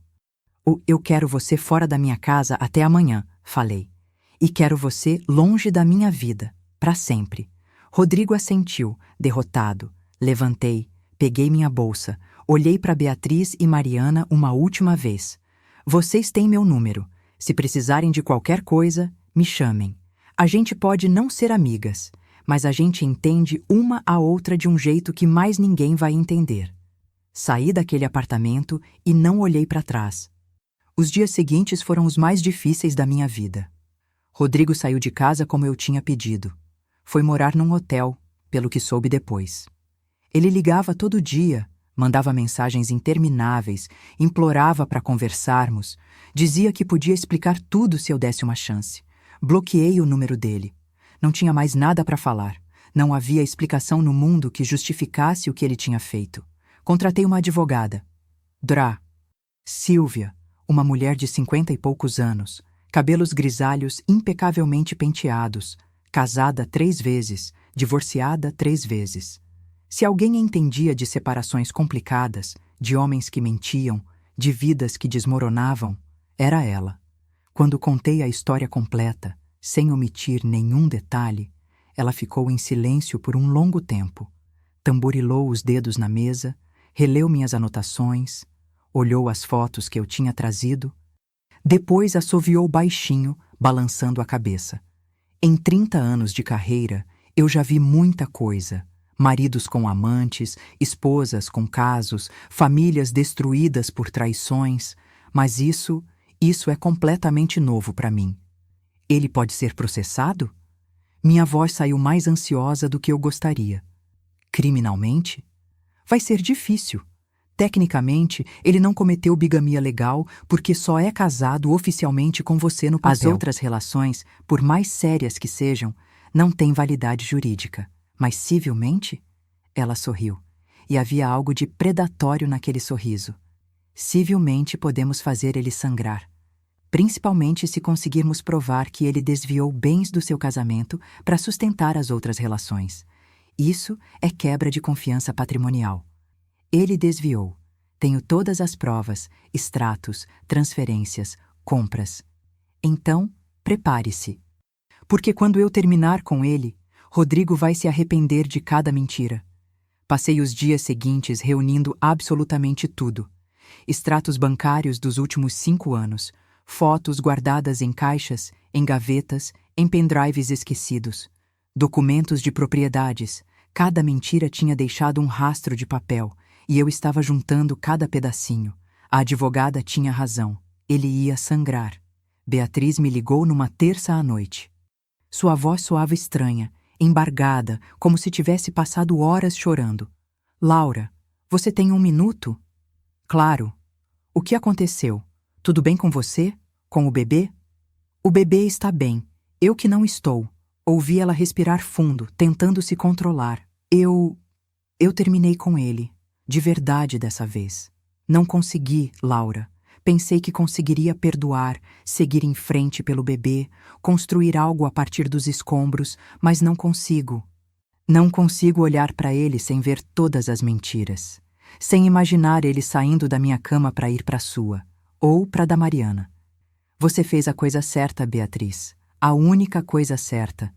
A: Eu quero você fora da minha casa até amanhã, falei. E quero você longe da minha vida, para sempre. Rodrigo assentiu, derrotado. Levantei, peguei minha bolsa, olhei para Beatriz e Mariana uma última vez. Vocês têm meu número. Se precisarem de qualquer coisa, me chamem. A gente pode não ser amigas, mas a gente entende uma a outra de um jeito que mais ninguém vai entender. Saí daquele apartamento e não olhei para trás. Os dias seguintes foram os mais difíceis da minha vida. Rodrigo saiu de casa como eu tinha pedido. Foi morar num hotel, pelo que soube depois. Ele ligava todo dia, mandava mensagens intermináveis, implorava para conversarmos, dizia que podia explicar tudo se eu desse uma chance. Bloqueei o número dele. Não tinha mais nada para falar. Não havia explicação no mundo que justificasse o que ele tinha feito. Contratei uma advogada. Silvia, uma mulher de 50 e poucos anos, cabelos grisalhos impecavelmente penteados, casada 3 vezes, divorciada 3 vezes. Se alguém entendia de separações complicadas, de homens que mentiam, de vidas que desmoronavam, era ela. Quando contei a história completa, sem omitir nenhum detalhe, ela ficou em silêncio por um longo tempo. Tamborilou os dedos na mesa, releu minhas anotações, olhou as fotos que eu tinha trazido. Depois assoviou baixinho, balançando a cabeça. Em 30 anos de carreira, eu já vi muita coisa. Maridos com amantes, esposas com casos, famílias destruídas por traições, mas isso é completamente novo para mim. Ele pode ser processado? Minha voz saiu mais ansiosa do que eu gostaria. Criminalmente? Vai ser difícil. Tecnicamente, ele não cometeu bigamia legal porque só é casado oficialmente com você no papel. As outras relações, por mais sérias que sejam, não têm validade jurídica. Mas civilmente? Ela sorriu, e havia algo de predatório naquele sorriso. Civilmente podemos fazer ele sangrar, principalmente se conseguirmos provar que ele desviou bens do seu casamento para sustentar as outras relações. Isso é quebra de confiança patrimonial. Ele desviou. Tenho todas as provas, extratos, transferências, compras. Então, prepare-se. Porque quando eu terminar com ele, Rodrigo vai se arrepender de cada mentira. Passei os dias seguintes reunindo absolutamente tudo. Extratos bancários dos últimos 5 anos, fotos guardadas em caixas, em gavetas, em pendrives esquecidos, documentos de propriedades. Cada mentira tinha deixado um rastro de papel, e eu estava juntando cada pedacinho. A advogada tinha razão. Ele ia sangrar. Beatriz me ligou numa terça à noite. Sua voz soava estranha, embargada, como se tivesse passado horas chorando. Laura, você tem 1 minuto? Claro. O que aconteceu? Tudo bem com você? Com o bebê? O bebê está bem. Eu que não estou. Ouvi ela respirar fundo, tentando se controlar. Eu terminei com ele. De verdade dessa vez. Não consegui, Laura. Pensei que conseguiria perdoar, seguir em frente pelo bebê, construir algo a partir dos escombros, mas não consigo. Não consigo olhar para ele sem ver todas as mentiras. Sem imaginar ele saindo da minha cama para ir para a sua, ou para a da Mariana. Você fez a coisa certa, Beatriz. A única coisa certa.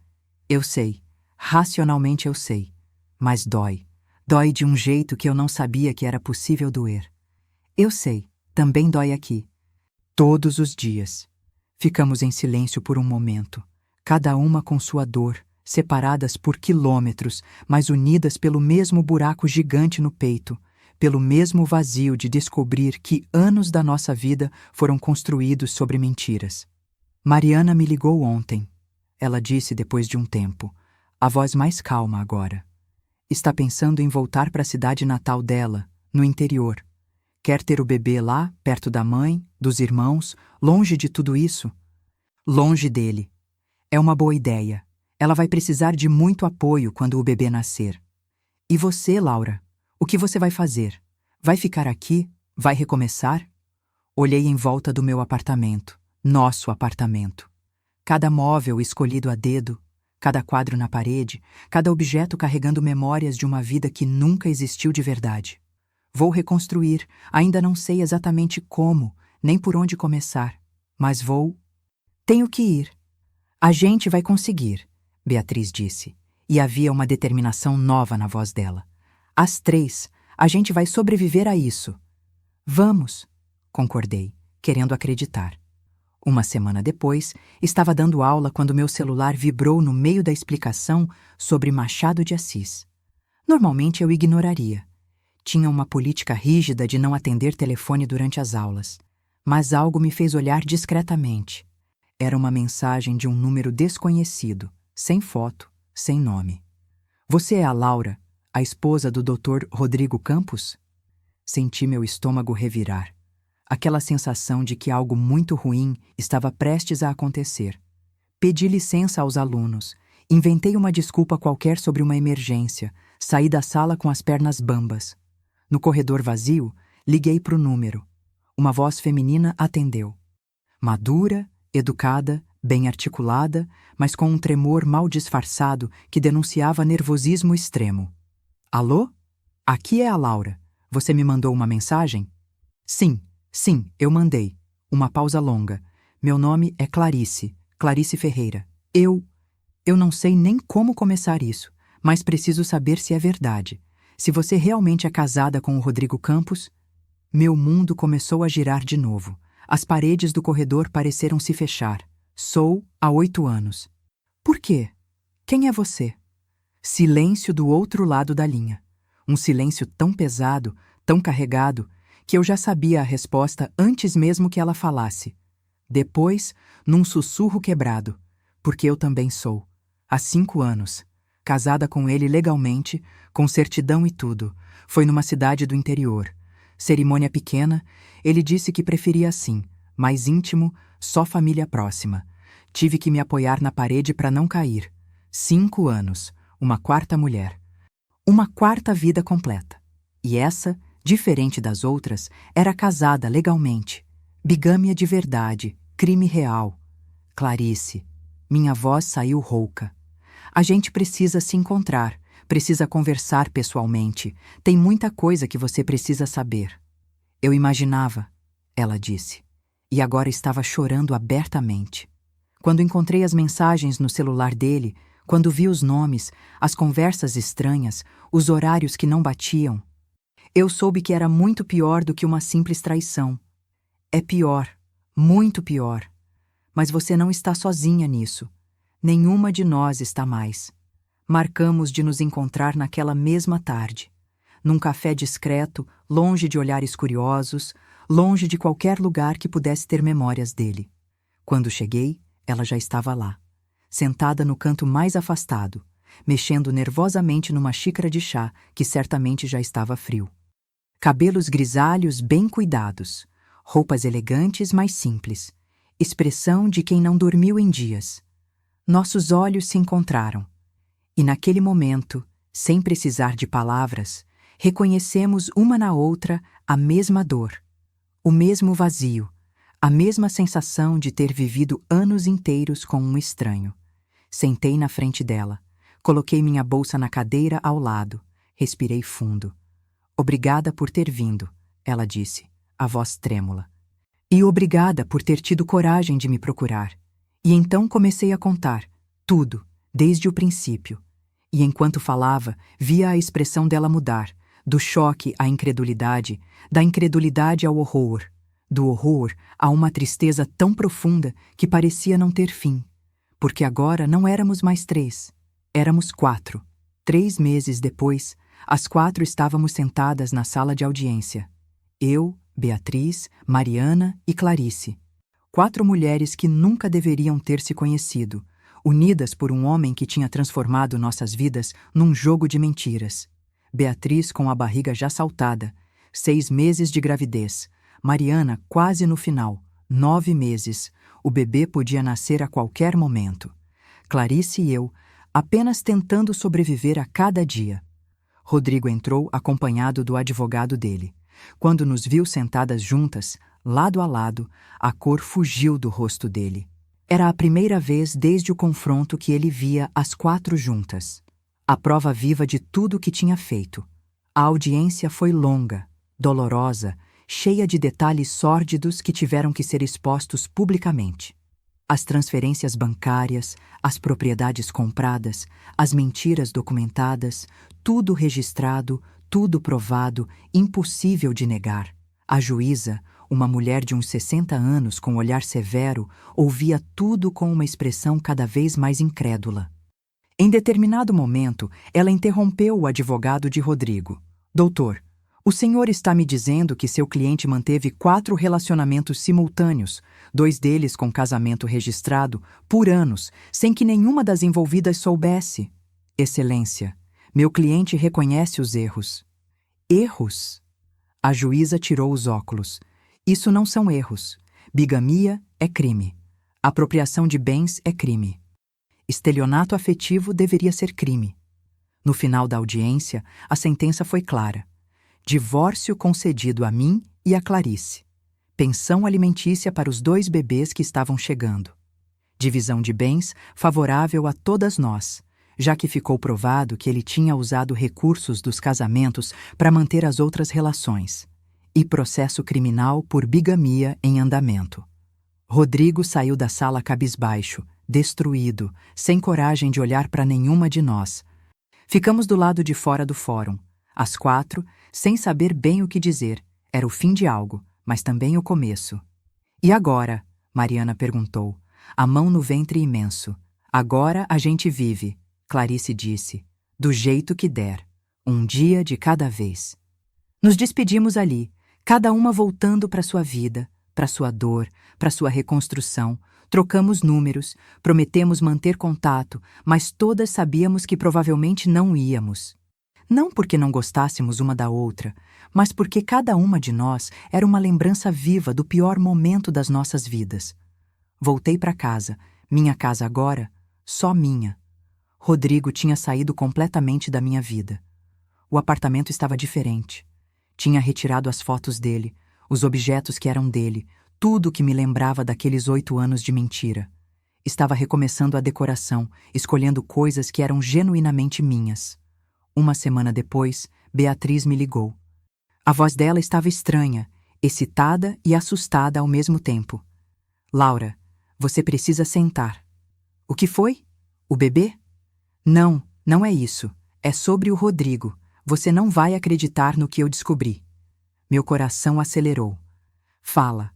A: Eu sei. Racionalmente eu sei. Mas dói. Dói de um jeito que eu não sabia que era possível doer. Eu sei. Também dói aqui. Todos os dias. Ficamos em silêncio por um momento, cada uma com sua dor, separadas por quilômetros, mas unidas pelo mesmo buraco gigante no peito, pelo mesmo vazio de descobrir que anos da nossa vida foram construídos sobre mentiras. Mariana me ligou ontem. Ela disse depois de um tempo, a voz mais calma agora. Está pensando em voltar para a cidade natal dela, no interior. Quer ter o bebê lá, perto da mãe, dos irmãos, longe de tudo isso? Longe dele. É uma boa ideia. Ela vai precisar de muito apoio quando o bebê nascer. E você, Laura? O que você vai fazer? Vai ficar aqui? Vai recomeçar? Olhei em volta do meu apartamento, nosso apartamento. Cada móvel escolhido a dedo, cada quadro na parede, cada objeto carregando memórias de uma vida que nunca existiu de verdade. Vou reconstruir, ainda não sei exatamente como, nem por onde começar, mas vou. Tenho que ir. A gente vai conseguir, Beatriz disse, e havia uma determinação nova na voz dela. Às 3, a gente vai sobreviver a isso. Vamos, concordei, querendo acreditar. Uma semana depois, estava dando aula quando meu celular vibrou no meio da explicação sobre Machado de Assis. Normalmente eu ignoraria. Tinha uma política rígida de não atender telefone durante as aulas. Mas algo me fez olhar discretamente. Era uma mensagem de um número desconhecido, sem foto, sem nome. Você é a Laura, a esposa do Dr. Rodrigo Campos? Senti meu estômago revirar. Aquela sensação de que algo muito ruim estava prestes a acontecer. Pedi licença aos alunos, inventei uma desculpa qualquer sobre uma emergência, saí da sala com as pernas bambas. No corredor vazio, liguei para o número. Uma voz feminina atendeu. Madura, educada, bem articulada, mas com um tremor mal disfarçado que denunciava nervosismo extremo. Alô? Aqui é a Laura. Você me mandou uma mensagem? Sim, eu mandei. Uma pausa longa. Meu nome é Clarice Ferreira. Eu não sei nem como começar isso, mas preciso saber se é verdade. Se você realmente é casada com o Rodrigo Campos? Meu mundo começou a girar de novo. As paredes do corredor pareceram se fechar. Sou há 8 anos. Por quê? Quem é você? Silêncio do outro lado da linha. Um silêncio tão pesado, tão carregado, que eu já sabia a resposta antes mesmo que ela falasse. Depois, num sussurro quebrado, porque eu também sou. Há 5 anos. Casada com ele legalmente, com certidão e tudo. Foi numa cidade do interior. Cerimônia pequena, ele disse que preferia assim, mais íntimo, só família próxima. Tive que me apoiar na parede para não cair. 5 anos, uma quarta mulher. Uma quarta vida completa. E essa, diferente das outras, era casada legalmente. Bigâmia de verdade, crime real. Clarice. Minha voz saiu rouca. A gente precisa se encontrar, precisa conversar pessoalmente. Tem muita coisa que você precisa saber. Eu imaginava, ela disse, e agora estava chorando abertamente. Quando encontrei as mensagens no celular dele, quando vi os nomes, as conversas estranhas, os horários que não batiam, eu soube que era muito pior do que uma simples traição. É pior, muito pior. Mas você não está sozinha nisso. Nenhuma de nós está mais. Marcamos de nos encontrar naquela mesma tarde, num café discreto, longe de olhares curiosos, longe de qualquer lugar que pudesse ter memórias dele. Quando cheguei, ela já estava lá, sentada no canto mais afastado, mexendo nervosamente numa xícara de chá que certamente já estava frio. Cabelos grisalhos bem cuidados, roupas elegantes, mas simples, expressão de quem não dormiu em dias. Nossos olhos se encontraram, e naquele momento, sem precisar de palavras, reconhecemos uma na outra a mesma dor, o mesmo vazio, a mesma sensação de ter vivido anos inteiros com um estranho. Sentei na frente dela, coloquei minha bolsa na cadeira ao lado, respirei fundo. Obrigada por ter vindo, ela disse, a voz trêmula. E obrigada por ter tido coragem de me procurar. E então comecei a contar, tudo, desde o princípio. E enquanto falava, via a expressão dela mudar, do choque à incredulidade, da incredulidade ao horror, do horror a uma tristeza tão profunda que parecia não ter fim. Porque agora não éramos mais 3, éramos 4. 3 meses depois, as 4 estávamos sentadas na sala de audiência. Eu, Beatriz, Mariana e Clarice. 4 mulheres que nunca deveriam ter se conhecido, unidas por um homem que tinha transformado nossas vidas num jogo de mentiras. Beatriz com a barriga já saltada, 6 meses de gravidez. Mariana quase no final, 9 meses. O bebê podia nascer a qualquer momento. Clarice e eu, apenas tentando sobreviver a cada dia. Rodrigo entrou acompanhado do advogado dele. Quando nos viu sentadas juntas, lado a lado, a cor fugiu do rosto dele. Era a primeira vez desde o confronto que ele via as 4 juntas. A prova viva de tudo o que tinha feito. A audiência foi longa, dolorosa, cheia de detalhes sórdidos que tiveram que ser expostos publicamente. As transferências bancárias, as propriedades compradas, as mentiras documentadas, tudo registrado, tudo provado, impossível de negar. A juíza, uma mulher de uns 60 anos com olhar severo, ouvia tudo com uma expressão cada vez mais incrédula. Em determinado momento, ela interrompeu o advogado de Rodrigo. Doutor, O senhor está me dizendo que seu cliente manteve 4 relacionamentos simultâneos, 2 deles com casamento registrado, por anos, sem que nenhuma das envolvidas soubesse. Excelência, meu cliente reconhece os erros. Erros? A juíza tirou os óculos. Isso não são erros. Bigamia é crime. Apropriação de bens é crime. Estelionato afetivo deveria ser crime. No final da audiência, a sentença foi clara. Divórcio concedido a mim e a Clarice. Pensão alimentícia para os 2 bebês que estavam chegando. Divisão de bens favorável a todas nós, já que ficou provado que ele tinha usado recursos dos casamentos para manter as outras relações. E processo criminal por bigamia em andamento. Rodrigo saiu da sala cabisbaixo, destruído, sem coragem de olhar para nenhuma de nós. Ficamos do lado de fora do fórum. Às 4, sem saber bem o que dizer. Era o fim de algo, mas também o começo. E agora? Mariana perguntou, a mão no ventre imenso. Agora a gente vive, Clarice disse, do jeito que der, um dia de cada vez. Nos despedimos ali, cada uma voltando para sua vida, para sua dor, para sua reconstrução. Trocamos números, prometemos manter contato, mas todas sabíamos que provavelmente não íamos. Não porque não gostássemos uma da outra, mas porque cada uma de nós era uma lembrança viva do pior momento das nossas vidas. Voltei para casa, minha casa agora, só minha. Rodrigo tinha saído completamente da minha vida. O apartamento estava diferente. Tinha retirado as fotos dele, os objetos que eram dele, tudo que me lembrava daqueles 8 anos de mentira. Estava recomeçando a decoração, escolhendo coisas que eram genuinamente minhas. Uma semana depois, Beatriz me ligou. A voz dela estava estranha, excitada e assustada ao mesmo tempo. Laura, você precisa sentar. O que foi? O bebê? Não, não é isso. É sobre o Rodrigo. Você não vai acreditar no que eu descobri. Meu coração acelerou. Fala.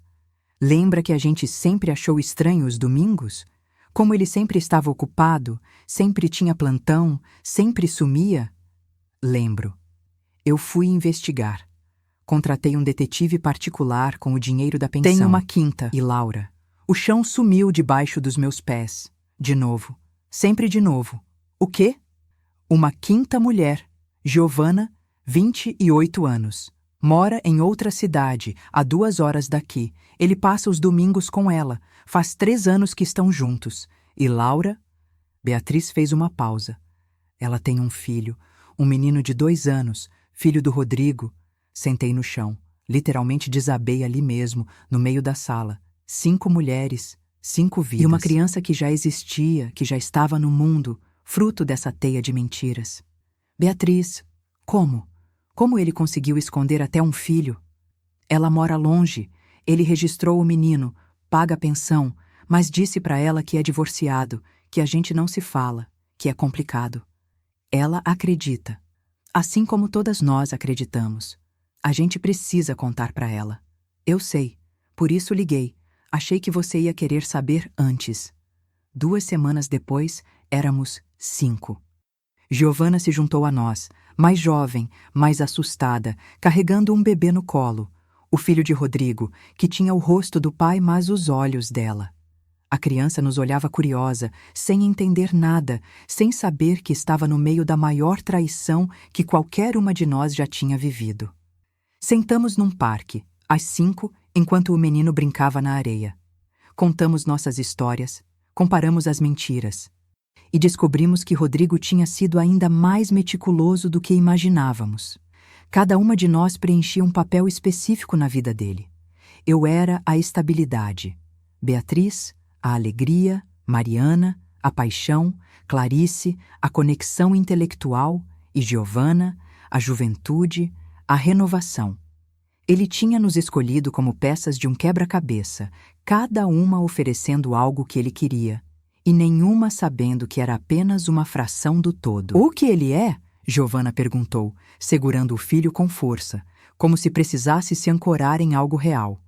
A: Lembra que a gente sempre achou estranho os domingos? Como ele sempre estava ocupado, sempre tinha plantão, sempre sumia? Lembro. Eu fui investigar. Contratei um detetive particular com o dinheiro da pensão. Tenho uma quinta. E Laura. O chão sumiu debaixo dos meus pés. De novo. Sempre de novo. O quê? Uma quinta mulher. Giovana, 28 anos. Mora em outra cidade, a 2 horas daqui. Ele passa os domingos com ela. Faz 3 anos que estão juntos. E Laura? Beatriz fez uma pausa. Ela tem um filho. Um menino de 2 anos, filho do Rodrigo. Sentei no chão, literalmente desabei ali mesmo, no meio da sala. 5 mulheres, 5 vidas. E uma criança que já existia, que já estava no mundo, fruto dessa teia de mentiras. Beatriz, como? Como ele conseguiu esconder até um filho? Ela mora longe. Ele registrou o menino, paga a pensão, mas disse para ela que é divorciado, que a gente não se fala, que é complicado. Ela acredita, assim como todas nós acreditamos. A gente precisa contar para ela. Eu sei, por isso liguei. Achei que você ia querer saber antes. 2 semanas depois, éramos 5. Giovana se juntou a nós, mais jovem, mais assustada, carregando um bebê no colo. O filho de Rodrigo, que tinha o rosto do pai, mas os olhos dela. A criança nos olhava curiosa, sem entender nada, sem saber que estava no meio da maior traição que qualquer uma de nós já tinha vivido. Sentamos num parque, às 5, enquanto o menino brincava na areia. Contamos nossas histórias, comparamos as mentiras. E descobrimos que Rodrigo tinha sido ainda mais meticuloso do que imaginávamos. Cada uma de nós preenchia um papel específico na vida dele. Eu era a estabilidade. Beatriz, a alegria, Mariana, a paixão, Clarice, a conexão intelectual e Giovana, a juventude, a renovação. Ele tinha nos escolhido como peças de um quebra-cabeça, cada uma oferecendo algo que ele queria, e nenhuma sabendo que era apenas uma fração do todo. O que ele é? Giovana perguntou, segurando o filho com força, como se precisasse se ancorar em algo real.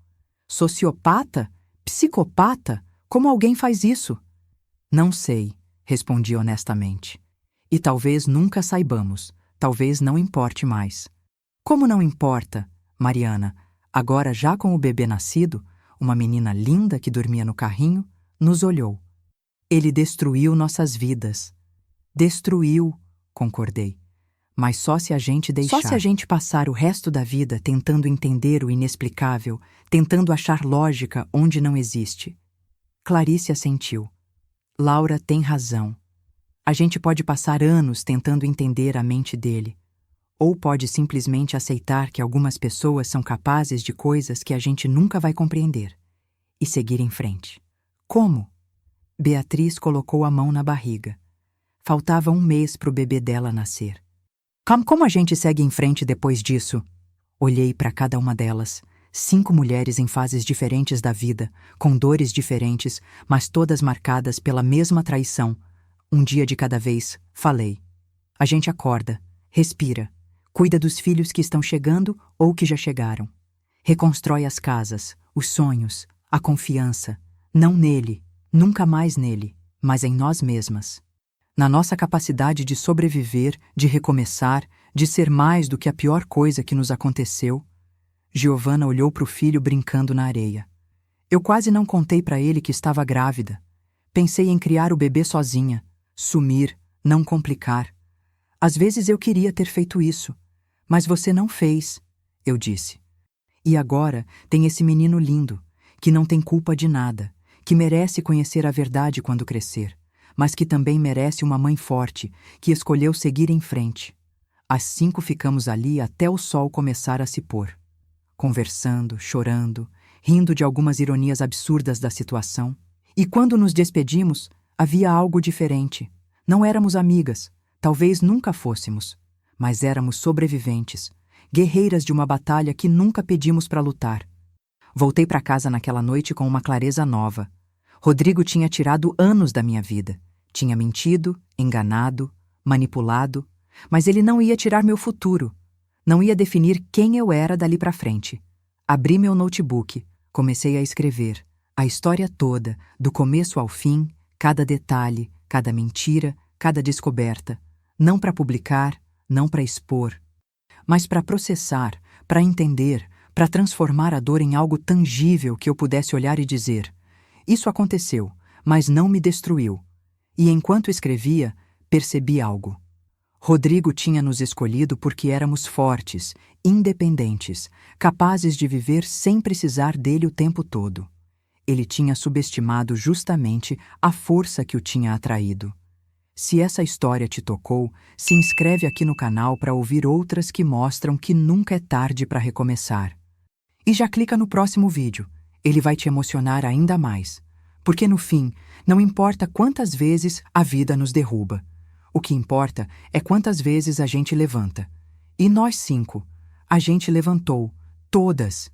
A: Sociopata? Psicopata? Como alguém faz isso? Não sei, respondi honestamente. E talvez nunca saibamos, talvez não importe mais. Como não importa, Mariana, agora já com o bebê nascido, uma menina linda que dormia no carrinho, nos olhou. Ele destruiu nossas vidas. Destruiu, concordei. Mas só se a gente deixar. Só se a gente passar o resto da vida tentando entender o inexplicável, tentando achar lógica onde não existe. Clarice assentiu. Laura tem razão. A gente pode passar anos tentando entender a mente dele. Ou pode simplesmente aceitar que algumas pessoas são capazes de coisas que a gente nunca vai compreender. E seguir em frente. Como? Beatriz colocou a mão na barriga. Faltava 1 mês para o bebê dela nascer. Como a gente segue em frente depois disso? Olhei para cada uma delas. 5 mulheres em fases diferentes da vida, com dores diferentes, mas todas marcadas pela mesma traição. Um dia de cada vez, falei. A gente acorda, respira, cuida dos filhos que estão chegando ou que já chegaram. Reconstrói as casas, os sonhos, a confiança, não nele, nunca mais nele, mas em nós mesmas. Na nossa capacidade de sobreviver, de recomeçar, de ser mais do que a pior coisa que nos aconteceu. Giovanna olhou para o filho brincando na areia. Eu quase não contei para ele que estava grávida. Pensei em criar o bebê sozinha, sumir, não complicar. Às vezes eu queria ter feito isso, mas você não fez, eu disse. E agora tem esse menino lindo, que não tem culpa de nada, que merece conhecer a verdade quando crescer, mas que também merece uma mãe forte, que escolheu seguir em frente. As 5 ficamos ali até o sol começar a se pôr. Conversando, chorando, rindo de algumas ironias absurdas da situação. E quando nos despedimos, havia algo diferente. Não éramos amigas, talvez nunca fôssemos, mas éramos sobreviventes, guerreiras de uma batalha que nunca pedimos para lutar. Voltei para casa naquela noite com uma clareza nova. Rodrigo tinha tirado anos da minha vida. Tinha mentido, enganado, manipulado, mas ele não ia tirar meu futuro. Não ia definir quem eu era dali para frente. Abri meu notebook, comecei a escrever. A história toda, do começo ao fim, cada detalhe, cada mentira, cada descoberta. Não para publicar, não para expor, mas para processar, para entender, para transformar a dor em algo tangível que eu pudesse olhar e dizer: isso aconteceu, mas não me destruiu. E enquanto escrevia, percebi algo. Rodrigo tinha nos escolhido porque éramos fortes, independentes, capazes de viver sem precisar dele o tempo todo. Ele tinha subestimado justamente a força que o tinha atraído. Se essa história te tocou, se inscreve aqui no canal para ouvir outras que mostram que nunca é tarde para recomeçar. E já clica no próximo vídeo, ele vai te emocionar ainda mais. Porque no fim, não importa quantas vezes a vida nos derruba. O que importa é quantas vezes a gente levanta. E nós 5, a gente levantou, todas,